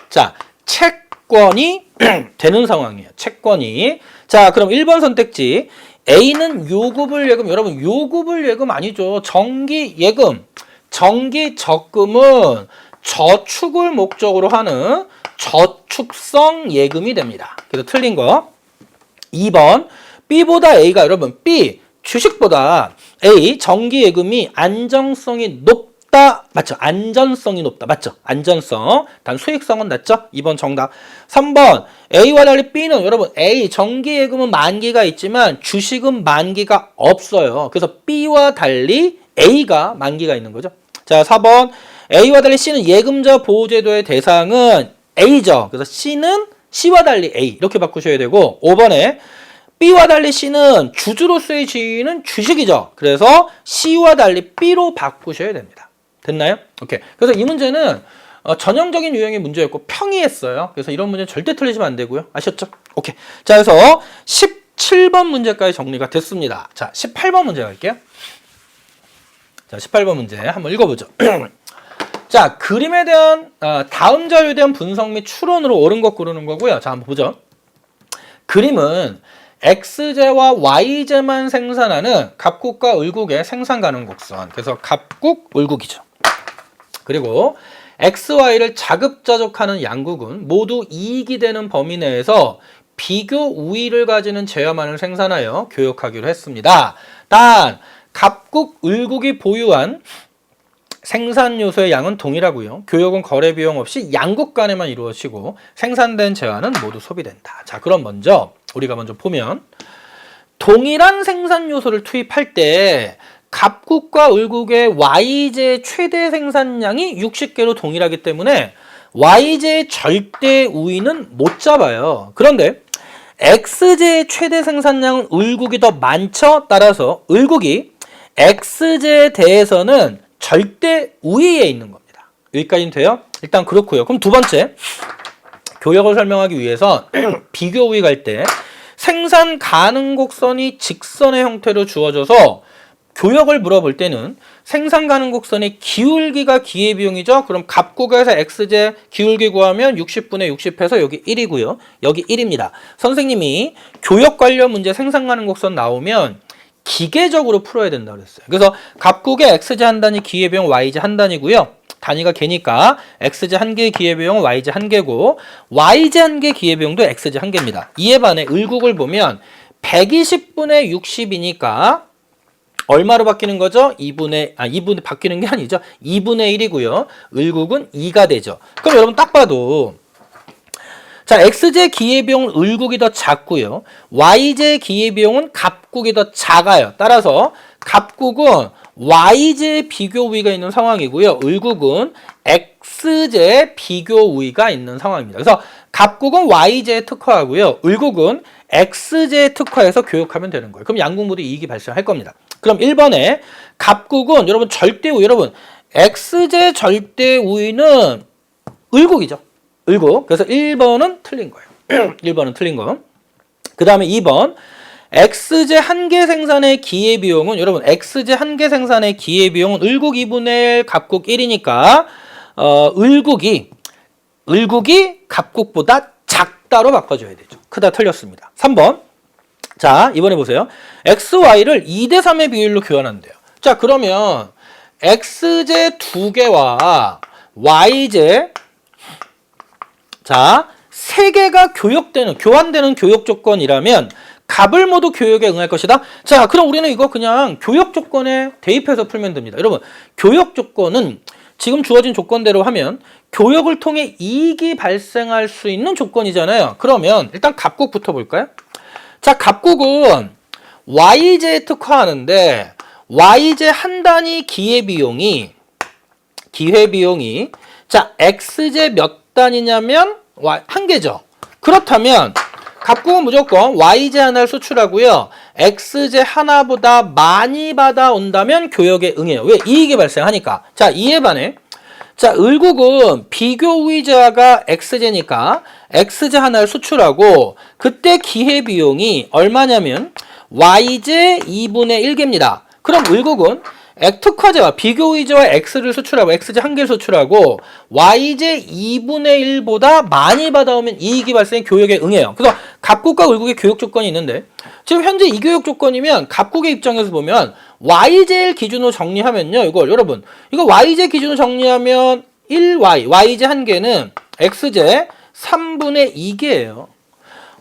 자, 채권이 되는 상황이에요. 채권이. 자, 그럼 1번 선택지 A는 요구불 예금. 여러분 요구불 예금 아니죠. 정기예금. 정기적금은 저축을 목적으로 하는 저축성 예금이 됩니다. 그래서 틀린 거. 2번 B보다 A가 여러분 B 주식보다 A 정기예금이 안정성이 높다. 맞죠? 안전성이 높다. 맞죠? 안전성. 단 수익성은 낮죠? 2번 정답. 3번 A와 달리 B는 여러분 A 정기예금은 만기가 있지만 주식은 만기가 없어요. 그래서 B와 달리 A가 만기가 있는 거죠. 자, 4번 A와 달리 C는 예금자 보호제도의 대상은 A죠. 그래서 C와 달리 A 이렇게 바꾸셔야 되고 5번에 B와 달리 C는 주주로서의 지위는 주식이죠. 그래서 C와 달리 B로 바꾸셔야 됩니다. 됐나요? 오케이. 그래서 이 문제는 전형적인 유형의 문제였고 평이했어요. 그래서 이런 문제는 절대 틀리시면 안 되고요. 아셨죠? 오케이. 자, 그래서 17번 문제까지 정리가 됐습니다. 자, 18번 문제 갈게요. 자, 18번 문제 한번 읽어보죠. 자, 그림에 대한 다음 자료에 대한 분석 및 추론으로 옳은 것 고르는 거고요. 자, 한번 보죠. 그림은 X제와 Y제만 생산하는 갑국과 을국의 생산 가능 곡선. 그래서 갑국, 을국이죠. 그리고 X, Y를 자급자족하는 양국은 모두 이익이 되는 범위 내에서 비교 우위를 가지는 제어만을 생산하여 교역하기로 했습니다. 단 갑국, 을국이 보유한 생산 요소의 양은 동일하고요. 교역은 거래 비용 없이 양국 간에만 이루어지고 생산된 재화는 모두 소비된다. 자, 그럼 먼저 우리가 먼저 보면 동일한 생산 요소를 투입할 때 갑국과 을국의 Y제의 최대 생산량이 60개로 동일하기 때문에 Y제의 절대 우위는 못 잡아요. 그런데 X제의 최대 생산량은 을국이 더 많죠? 따라서 을국이 X제에 대해서는 절대 우위에 있는 겁니다. 여기까지는 돼요? 일단 그렇고요. 그럼 두 번째, 교역을 설명하기 위해서 비교 우위 갈 때 생산 가능 곡선이 직선의 형태로 주어져서 교역을 물어볼 때는 생산 가능 곡선의 기울기가 기회비용이죠. 그럼 갑국에서 X제 기울기 구하면 60분의 60해서 여기 1이고요. 여기 1입니다. 선생님이 교역 관련 문제 생산 가능 곡선 나오면 기계적으로 풀어야 된다 그랬어요. 그래서 갑국의 X제 한 단위 기회비용 Y제 한 단위고요. 단위가 개니까 X제 한 개의 기회비용은 Y제 한 개고 Y제 한 개 기회비용도 X제 한 개입니다. 이에 반해 을국을 보면 120분의 60이니까 얼마로 바뀌는 거죠? 2분의 바뀌는 게 아니죠. 2분의 1이고요. 을국은 2가 되죠. 그럼 여러분 딱 봐도 자, X제 기회비용은 을국이 더 작고요. Y제 기회비용은 갑국이 더 작아요. 따라서 갑국은 Y제 비교 우위가 있는 상황이고요. 을국은 X제 비교 우위가 있는 상황입니다. 그래서 갑국은 Y제에 특화하고요. 을국은 X제에 특화해서 교역하면 되는 거예요. 그럼 양국 모두 이익이 발생할 겁니다. 그럼 1번에 갑국은 여러분 절대 우위, 여러분 X제 절대 우위는 을국이죠. 을국. 그래서 1번은 틀린 거예요. 1번은 틀린 거. 그 다음에 2번 X제 한 개 생산의 기회비용은 여러분 X제 한 개 생산의 기회비용은 을국 2분의 1 갑국 1이니까 을국이 갑국보다 작다로 바꿔줘야 되죠. 크다 틀렸습니다. 3번 자 이번에 보세요. XY를 2대 3의 비율로 교환한대요. 자 그러면 X제 두 개와 Y제 자 3개가 교환되는 교역 조건이라면 갑을 모두 교역에 응할 것이다. 자, 그럼 우리는 이거 그냥 교역 조건에 대입해서 풀면 됩니다. 여러분, 교역 조건은 지금 주어진 조건대로 하면 교역을 통해 이익이 발생할 수 있는 조건이잖아요. 그러면 일단 갑국부터 볼까요? 자, 갑국은 Y제에 특화하는데 Y제 한 단위 기회비용이 자, X제 몇 단위냐면 한 개죠. 그렇다면 갑국은 무조건 Y제 하나를 수출하고요. X제 하나보다 많이 받아온다면 교역에 응해요. 왜? 이익이 발생하니까. 자, 이에 반해 자, 을국은 비교 우위제화가 X제니까 X제 하나를 수출하고 그때 기회비용이 얼마냐면 Y제 2분의 1개입니다. 그럼 을국은 특화제와 비교 우위제와 X를 수출하고 X제 한 개를 수출하고 Y제 2분의 1보다 많이 받아오면 이익이 발생 교역에 응해요. 그래서 갑국과 을국의 교역 조건이 있는데 지금 현재 이 교역 조건이면 갑국의 입장에서 보면 Y제를 기준으로 정리하면요. 이걸 여러분 이거 Y제 기준으로 정리하면 1Y Y제 한 개는 X제 3분의 2개예요.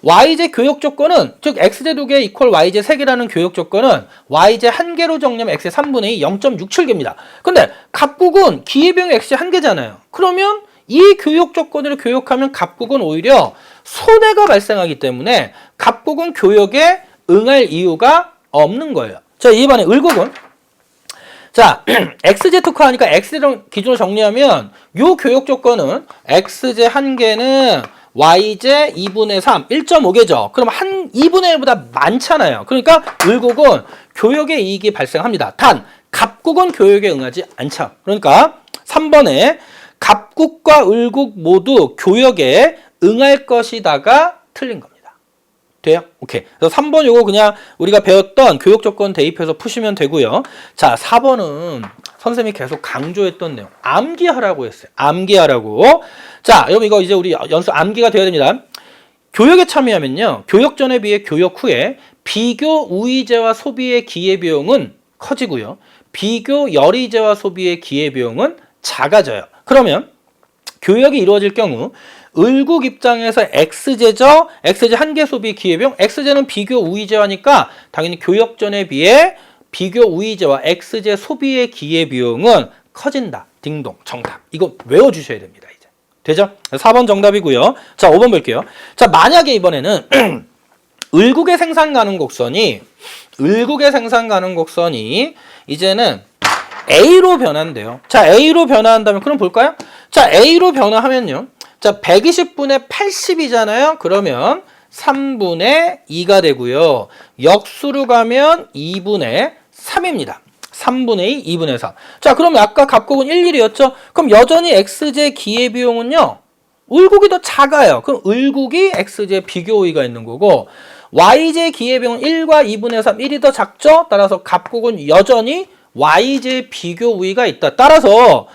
Y제 교역 조건은 즉 X제 2개 이퀄 Y제 3개라는 교역 조건은 Y제 1개로 정리하면 X제 3분의 2 0.67개입니다. 근데 갑국은 기회비용이 X제 1개잖아요. 그러면 이 교역 조건으로 교역하면 갑국은 오히려 손해가 발생하기 때문에 갑국은 교역에 응할 이유가 없는 거예요. 자, 이번에 을국은 자, X제 특화하니까 X제 기준으로 정리하면 요 교역 조건은 X제 1개는 Y제 2분의 3, 1.5개죠. 그럼 2분의 1보다 많잖아요. 그러니까 을국은 교역에 이익이 발생합니다. 단, 갑국은 교역에 응하지 않죠. 그러니까 3번에 갑국과 을국 모두 교역에 응할 것이다가 틀린 겁니다. 돼요? 오케이. 그래서 3번 요거 그냥 우리가 배웠던 교역 조건 대입해서 푸시면 되고요. 자, 4번은 선생님이 계속 강조했던 내용. 암기하라고 했어요. 암기하라고. 자, 여러분 이거 이제 우리 연수 암기가 되어야 됩니다. 교역에 참여하면요. 교역 전에 비해 교역 후에 비교 우위제와 소비의 기회비용은 커지고요. 비교 열이제와 소비의 기회비용은 작아져요. 그러면 교역이 이루어질 경우 을국 입장에서 X제죠. X제 한계 소비 기회비용. X제는 비교 우위제화니까 당연히 교역전에 비해 비교 우위제와 X제 소비의 기회비용은 커진다. 딩동 정답. 이거 외워주셔야 됩니다. 이제 되죠? 4번 정답이고요. 자 5번 볼게요. 자 만약에 이번에는 을국의 생산 가능 곡선이 이제는 A로 변한대요. 자, A로 변화한다면 그럼 볼까요? 자, A로 변화하면요. 자, 120분의 80이잖아요. 그러면 3분의 2가 되고요. 역수로 가면 2분의 3입니다. 3분의 2, 2분의 3. 자, 그럼 아까 갑곡은 1, 1이었죠? 그럼 여전히 X제 기회비용은요. 을국이 더 작아요. 그럼 을국이 X제 비교 우위가 있는 거고 Y제 기회비용은 1과 2분의 3, 1이 더 작죠? 따라서 갑곡은 여전히 Y제 비교 우위가 있다. 따라서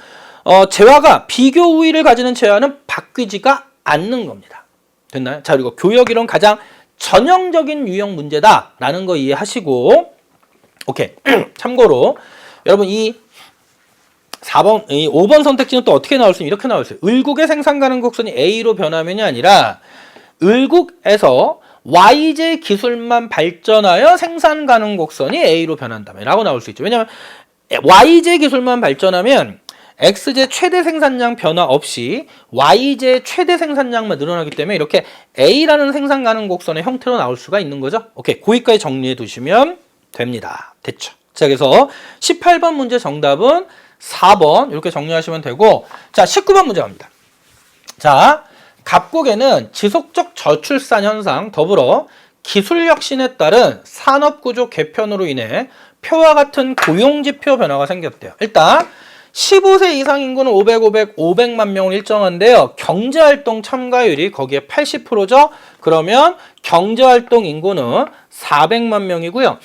재화가 비교 우위를 가지는 재화는 바뀌지가 않는 겁니다. 됐나요? 자, 그리고 교역이론 가장 전형적인 유형 문제다라는 거 이해하시고 오케이. 참고로 여러분 이 5번 선택지는 또 어떻게 나올 수 있냐? 이렇게 나올 수 있어요. 을국의 생산 가능 곡선이 A로 변하면이 아니라 을국에서 Y제 기술만 발전하여 생산 가능 곡선이 A로 변한다면 라고 나올 수 있죠. 왜냐하면 Y제 기술만 발전하면 X제 최대 생산량 변화 없이 Y제 최대 생산량만 늘어나기 때문에 이렇게 A라는 생산 가능 곡선의 형태로 나올 수가 있는 거죠. 오케이, 거기까지 정리해 두시면 됩니다. 됐죠? 자, 그래서 18번 문제 정답은 4번 이렇게 정리하시면 되고, 자 19번 문제 갑니다. 자, 갑곡에는 지속적 저출산 현상 더불어 기술 혁신에 따른 산업구조 개편으로 인해 표와 같은 고용지표 변화가 생겼대요. 일단 15세 이상 인구는 500만 명을 일정한데요. 경제활동 참가율이 거기에 80%죠. 그러면 경제활동 인구는 400만 명이고요.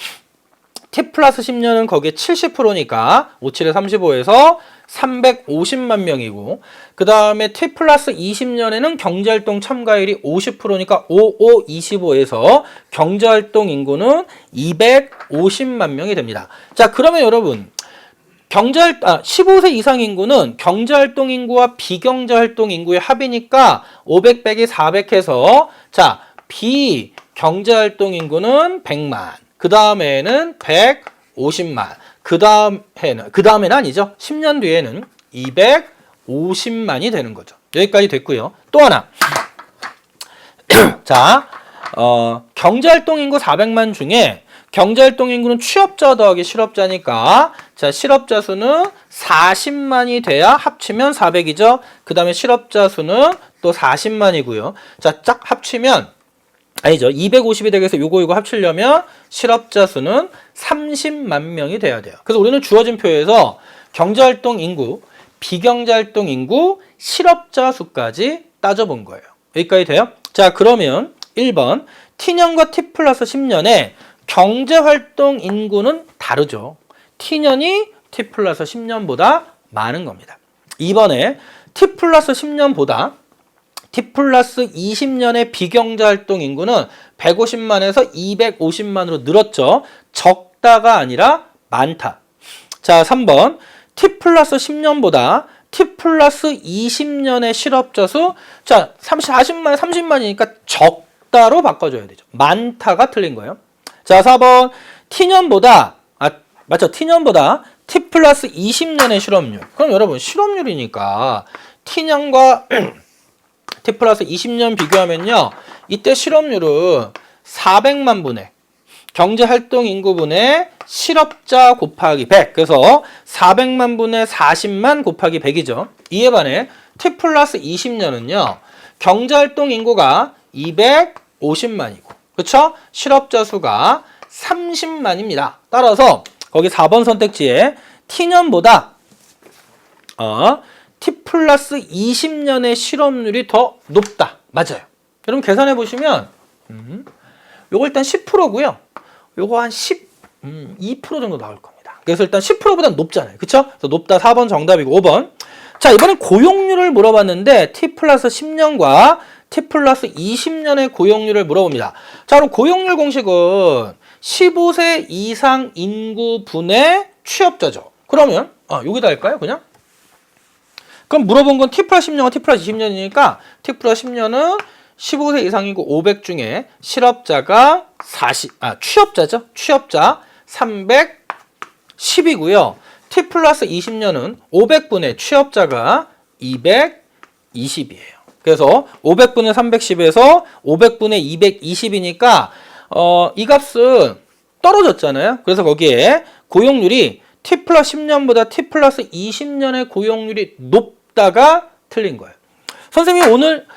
T 플러스 10년은 거기에 70%니까 57에 35에서 350만 명이고, 그 다음에 T 플러스 20년에는 경제활동 참가율이 50%니까 55에서 경제활동 인구는 250만 명이 됩니다. 자, 그러면 여러분 15세 이상 인구는 경제활동 인구와 비경제활동 인구의 합이니까 500 빼기 400 해서 자, 비경제활동 인구는 100만, 그 다음에는 150만, 그 다음에는 아니죠. 10년 뒤에는 250만이 되는 거죠. 여기까지 됐고요. 또 하나. 자, 경제활동 인구 400만 중에 경제활동 인구는 취업자 더하기 실업자니까 자, 실업자 수는 40만이 돼야 합치면 400이죠. 그 다음에 실업자 수는 또 40만이고요. 자, 짝 합치면 아니죠. 250이 되겠어. 요거 합치려면 실업자 수는 30만 명이 돼야 돼요. 그래서 우리는 주어진 표에서 경제활동 인구, 비경제활동 인구, 실업자 수까지 따져본 거예요. 여기까지 돼요? 자, 그러면 1번 T년과 T 플러스 10년에 경제활동 인구는 다르죠. T년이 T 플러스 10년보다 많은 겁니다. 2번에 T 플러스 10년보다 T 플러스 20년의 비경제활동 인구는 150만에서 250만으로 늘었죠. 적다가 아니라 많다. 자, 3번 T 플러스 10년보다 T 플러스 20년의 실업자 수, 자, 40만, 30만이니까 적다로 바꿔줘야 되죠. 많다가 틀린 거예요. 자, 4번 T년보다, 맞죠? T년보다 T 플러스 20년의 실업률. 그럼 여러분 실업률이니까 T년과 T 플러스 20년 비교하면요. 이때 실업률은 400만 분의 경제활동 인구분의 실업자 곱하기 100. 그래서 400만 분의 40만 곱하기 100이죠. 이에 반해 T 플러스 20년은요. 경제활동 인구가 250만이고 그렇죠? 실업자 수가 30만입니다. 따라서 거기 4번 선택지에 T년보다 T 플러스 20년의 실업률이 더 높다. 맞아요. 여러분 계산해 보시면 요거 일단 10%고요. 요거 한 2% 정도 나올 겁니다. 그래서 일단 10%보다 높잖아요. 그쵸? 그래서 높다 4번 정답이고 5번. 자, 이번엔 고용률을 물어봤는데 T 플러스 10년과 T 플러스 20년의 고용률을 물어봅니다. 자, 그럼 고용률 공식은 15세 이상 인구 분의 취업자죠. 그러면 여기다 할까요? 그냥? 그럼 물어본 건 T 플러스 10년과 T 플러스 20년이니까 T 플러스 10년은 15세 이상이고 500 중에 실업자가 취업자죠. 취업자 310이고요. T 플러스 20년은 500분의 취업자가 220이에요. 그래서 500분의 310에서 500분의 220이니까 이 값은 떨어졌잖아요. 그래서 거기에 고용률이 T 플러스 10년보다 T 플러스 20년의 고용률이 높다가 틀린 거예요. 선생님이 오늘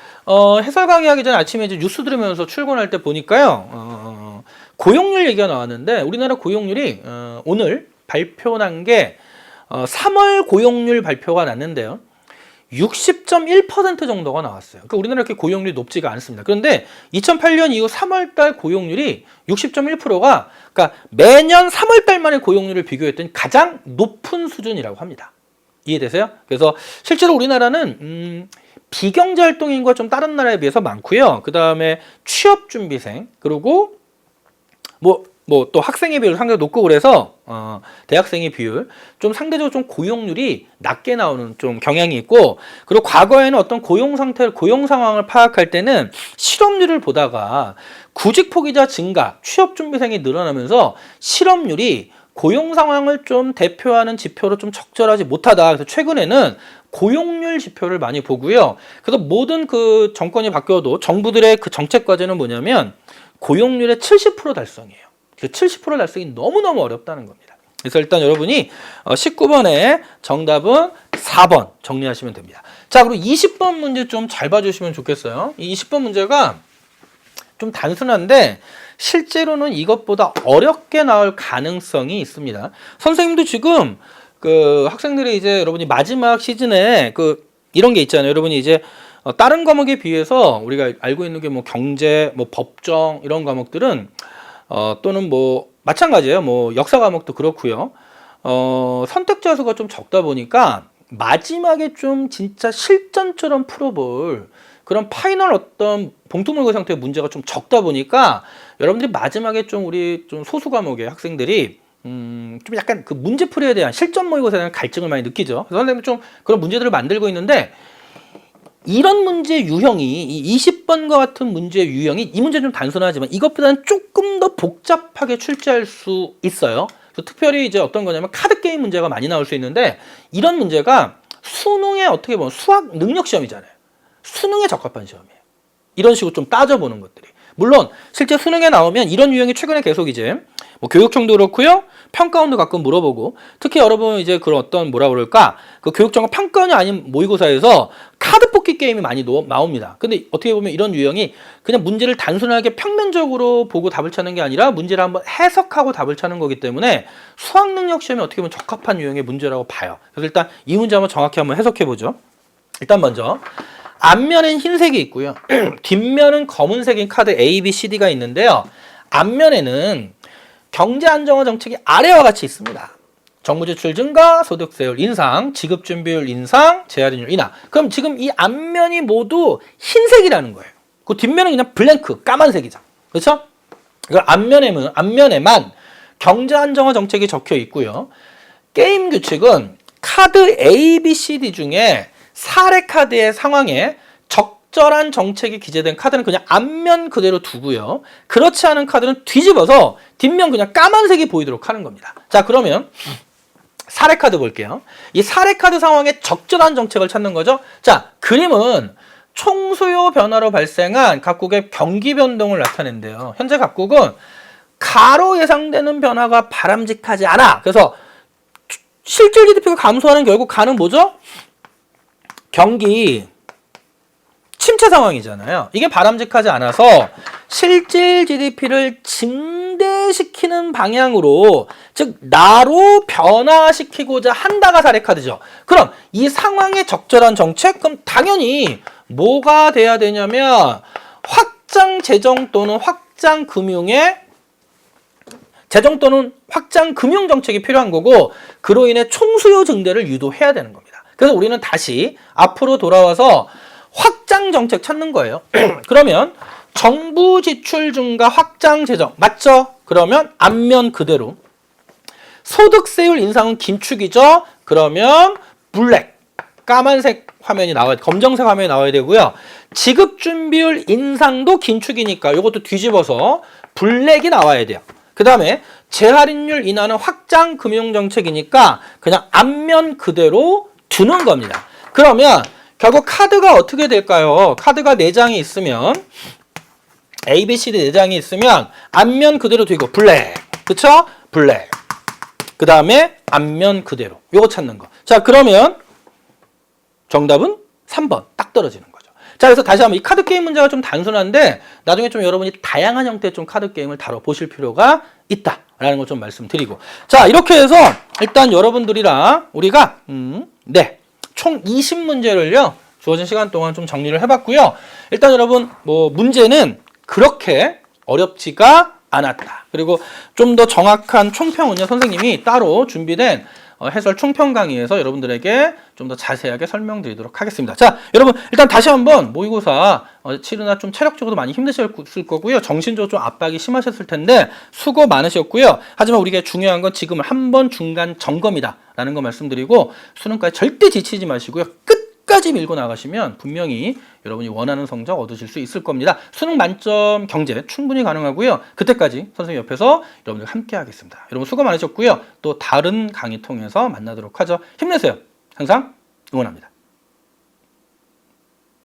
해설 강의하기 전에 아침에 이제 뉴스 들으면서 출근할 때 보니까요. 고용률 얘기가 나왔는데 우리나라 고용률이 오늘 발표난 게 3월 고용률 발표가 났는데요. 60.1% 정도가 나왔어요. 그러니까 우리나라 이렇게 고용률이 높지가 않습니다. 그런데 2008년 이후 3월달 고용률이 60.1%가 그러니까 매년 3월달 만에 고용률을 비교했더니 가장 높은 수준이라고 합니다. 이해되세요? 그래서 실제로 우리나라는 비경제활동인과 좀 다른 나라에 비해서 많고요. 그 다음에 취업준비생 그리고 뭐 또 학생의 비율 상당히 높고 그래서 대학생의 비율 좀 상대적으로 좀 고용률이 낮게 나오는 좀 경향이 있고 그리고 과거에는 어떤 고용 상황을 파악할 때는 실업률을 보다가 구직 포기자 증가, 취업 준비생이 늘어나면서 실업률이 고용 상황을 좀 대표하는 지표로 좀 적절하지 못하다. 그래서 최근에는 고용률 지표를 많이 보고요. 그래서 모든 그 정권이 바뀌어도 정부들의 그 정책 과제는 뭐냐면 고용률의 70% 달성이에요. 그 70% 달성이 너무너무 어렵다는 겁니다. 그래서 일단 여러분이 19번의 정답은 4번 정리하시면 됩니다. 자, 그리고 20번 문제 좀 잘 봐주시면 좋겠어요. 이 20번 문제가 좀 단순한데 실제로는 이것보다 어렵게 나올 가능성이 있습니다. 선생님도 지금 그 학생들이 이제 여러분이 마지막 시즌에 이런 게 있잖아요. 여러분이 이제 다른 과목에 비해서 우리가 알고 있는 게 뭐 경제, 뭐 법정 이런 과목들은 또는 뭐 마찬가지예요. 뭐 역사 과목도 그렇고요. 선택자 수가 좀 적다 보니까 마지막에 좀 진짜 실전처럼 풀어볼 그런 파이널 어떤 봉투물고 형태의 문제가 좀 적다 보니까 여러분들이 마지막에 좀 우리 좀 소수 과목의 학생들이 좀 약간 그 문제풀이에 대한 실전 모의고사에 대한 갈증을 많이 느끼죠. 그래서 선생님이 좀 그런 문제들을 만들고 있는데 이런 문제 유형이 이 20번과 같은 문제 유형이 이 문제는 좀 단순하지만 이것보다는 조금 더 복잡하게 출제할 수 있어요. 그래서 특별히 이제 어떤 거냐면 카드 게임 문제가 많이 나올 수 있는데 이런 문제가 수능에 어떻게 보면 수학 능력 시험이잖아요. 수능에 적합한 시험이에요. 이런 식으로 좀 따져보는 것들이. 물론 실제 수능에 나오면 이런 유형이 최근에 계속 이제 뭐 교육청도 그렇고요. 평가원도 가끔 물어보고 특히 여러분 이제 그런 어떤 뭐라 그럴까 그 교육청과 평가원이 아닌 모의고사에서 카드 뽑기 게임이 많이 나옵니다. 근데 어떻게 보면 이런 유형이 그냥 문제를 단순하게 평면적으로 보고 답을 찾는 게 아니라 문제를 한번 해석하고 답을 찾는 거기 때문에 수학 능력 시험에 어떻게 보면 적합한 유형의 문제라고 봐요. 그래서 일단 이 문제 한번 정확히 한번 해석해 보죠. 일단 먼저 앞면엔 흰색이 있고요. 뒷면은 검은색인 카드 A, B, C, D가 있는데요. 앞면에는 경제 안정화 정책이 아래와 같이 있습니다. 정부 지출 증가, 소득세율 인상, 지급 준비율 인상, 재할인율 인하. 그럼 지금 이 앞면이 모두 흰색이라는 거예요. 그 뒷면은 그냥 블랭크, 까만색이죠. 그렇죠? 그 앞면에만 경제 안정화 정책이 적혀 있고요. 게임 규칙은 카드 A, B, C, D 중에 사례 카드의 상황에 적절한 정책이 기재된 카드는 그냥 앞면 그대로 두고요. 그렇지 않은 카드는 뒤집어서 뒷면 그냥 까만색이 보이도록 하는 겁니다. 자, 그러면 사례 카드 볼게요. 이 사례 카드 상황에 적절한 정책을 찾는 거죠. 자, 그림은 총수요 변화로 발생한 각국의 경기 변동을 나타낸대요. 현재 각국은 가로 예상되는 변화가 바람직하지 않아. 그래서 실질 GDP가 감소하는 결국 가는 뭐죠? 경기 침체 상황이잖아요. 이게 바람직하지 않아서 실질 GDP를 증대시키는 방향으로 즉 나로 변화시키고자 한다가 사례 카드죠. 그럼 이 상황에 적절한 정책? 그럼 당연히 뭐가 돼야 되냐면 확장 재정 또는 확장 금융의 재정 또는 확장 금융 정책이 필요한 거고 그로 인해 총수요 증대를 유도해야 되는 겁니다. 그래서 우리는 다시 앞으로 돌아와서 확장 정책 찾는 거예요. 그러면 정부 지출 증가 확장 재정 맞죠? 그러면 앞면 그대로 소득세율 인상은 긴축이죠. 그러면 블랙 까만색 화면이 나와야 검정색 화면이 나와야 되고요. 지급 준비율 인상도 긴축이니까 이것도 뒤집어서 블랙이 나와야 돼요. 그 다음에 재할인율 인하는 확장 금융정책이니까 그냥 앞면 그대로 두는 겁니다. 그러면 결국 카드가 어떻게 될까요? 카드가 4장이 있으면 A, B, C, D 4장이 있으면 앞면 그대로 되고 블랙, 그쵸? 블랙. 그 다음에 앞면 그대로 요거 찾는 거. 자, 그러면 정답은 3번 딱 떨어지는 거죠. 자, 그래서 다시 한번 이 카드 게임 문제가 좀 단순한데 나중에 좀 여러분이 다양한 형태의 좀 카드 게임을 다뤄보실 필요가 있다라는 걸 좀 말씀드리고, 자, 이렇게 해서 일단 여러분들이랑 우리가 총 20문제를요 주어진 시간 동안 좀 정리를 해봤고요. 일단 여러분 뭐 문제는 그렇게 어렵지가 않았다. 그리고 좀 더 정확한 총평은요 선생님이 따로 준비된 해설 총평 강의에서 여러분들에게 좀 더 자세하게 설명드리도록 하겠습니다. 자, 여러분 일단 다시 한번 모의고사 치르나 좀 체력적으로 많이 힘드셨을 거고요. 정신적으로 좀 압박이 심하셨을 텐데 수고 많으셨고요. 하지만 우리가 중요한 건 지금 한 번 중간 점검이다 라는 거 말씀드리고 수능까지 절대 지치지 마시고요. 끝까지 밀고 나가시면 분명히 여러분이 원하는 성적 얻으실 수 있을 겁니다. 수능 만점 경제 충분히 가능하고요. 그때까지 선생님 옆에서 여러분들 함께 하겠습니다. 여러분 수고 많으셨고요. 또 다른 강의 통해서 만나도록 하죠. 힘내세요. 항상 응원합니다.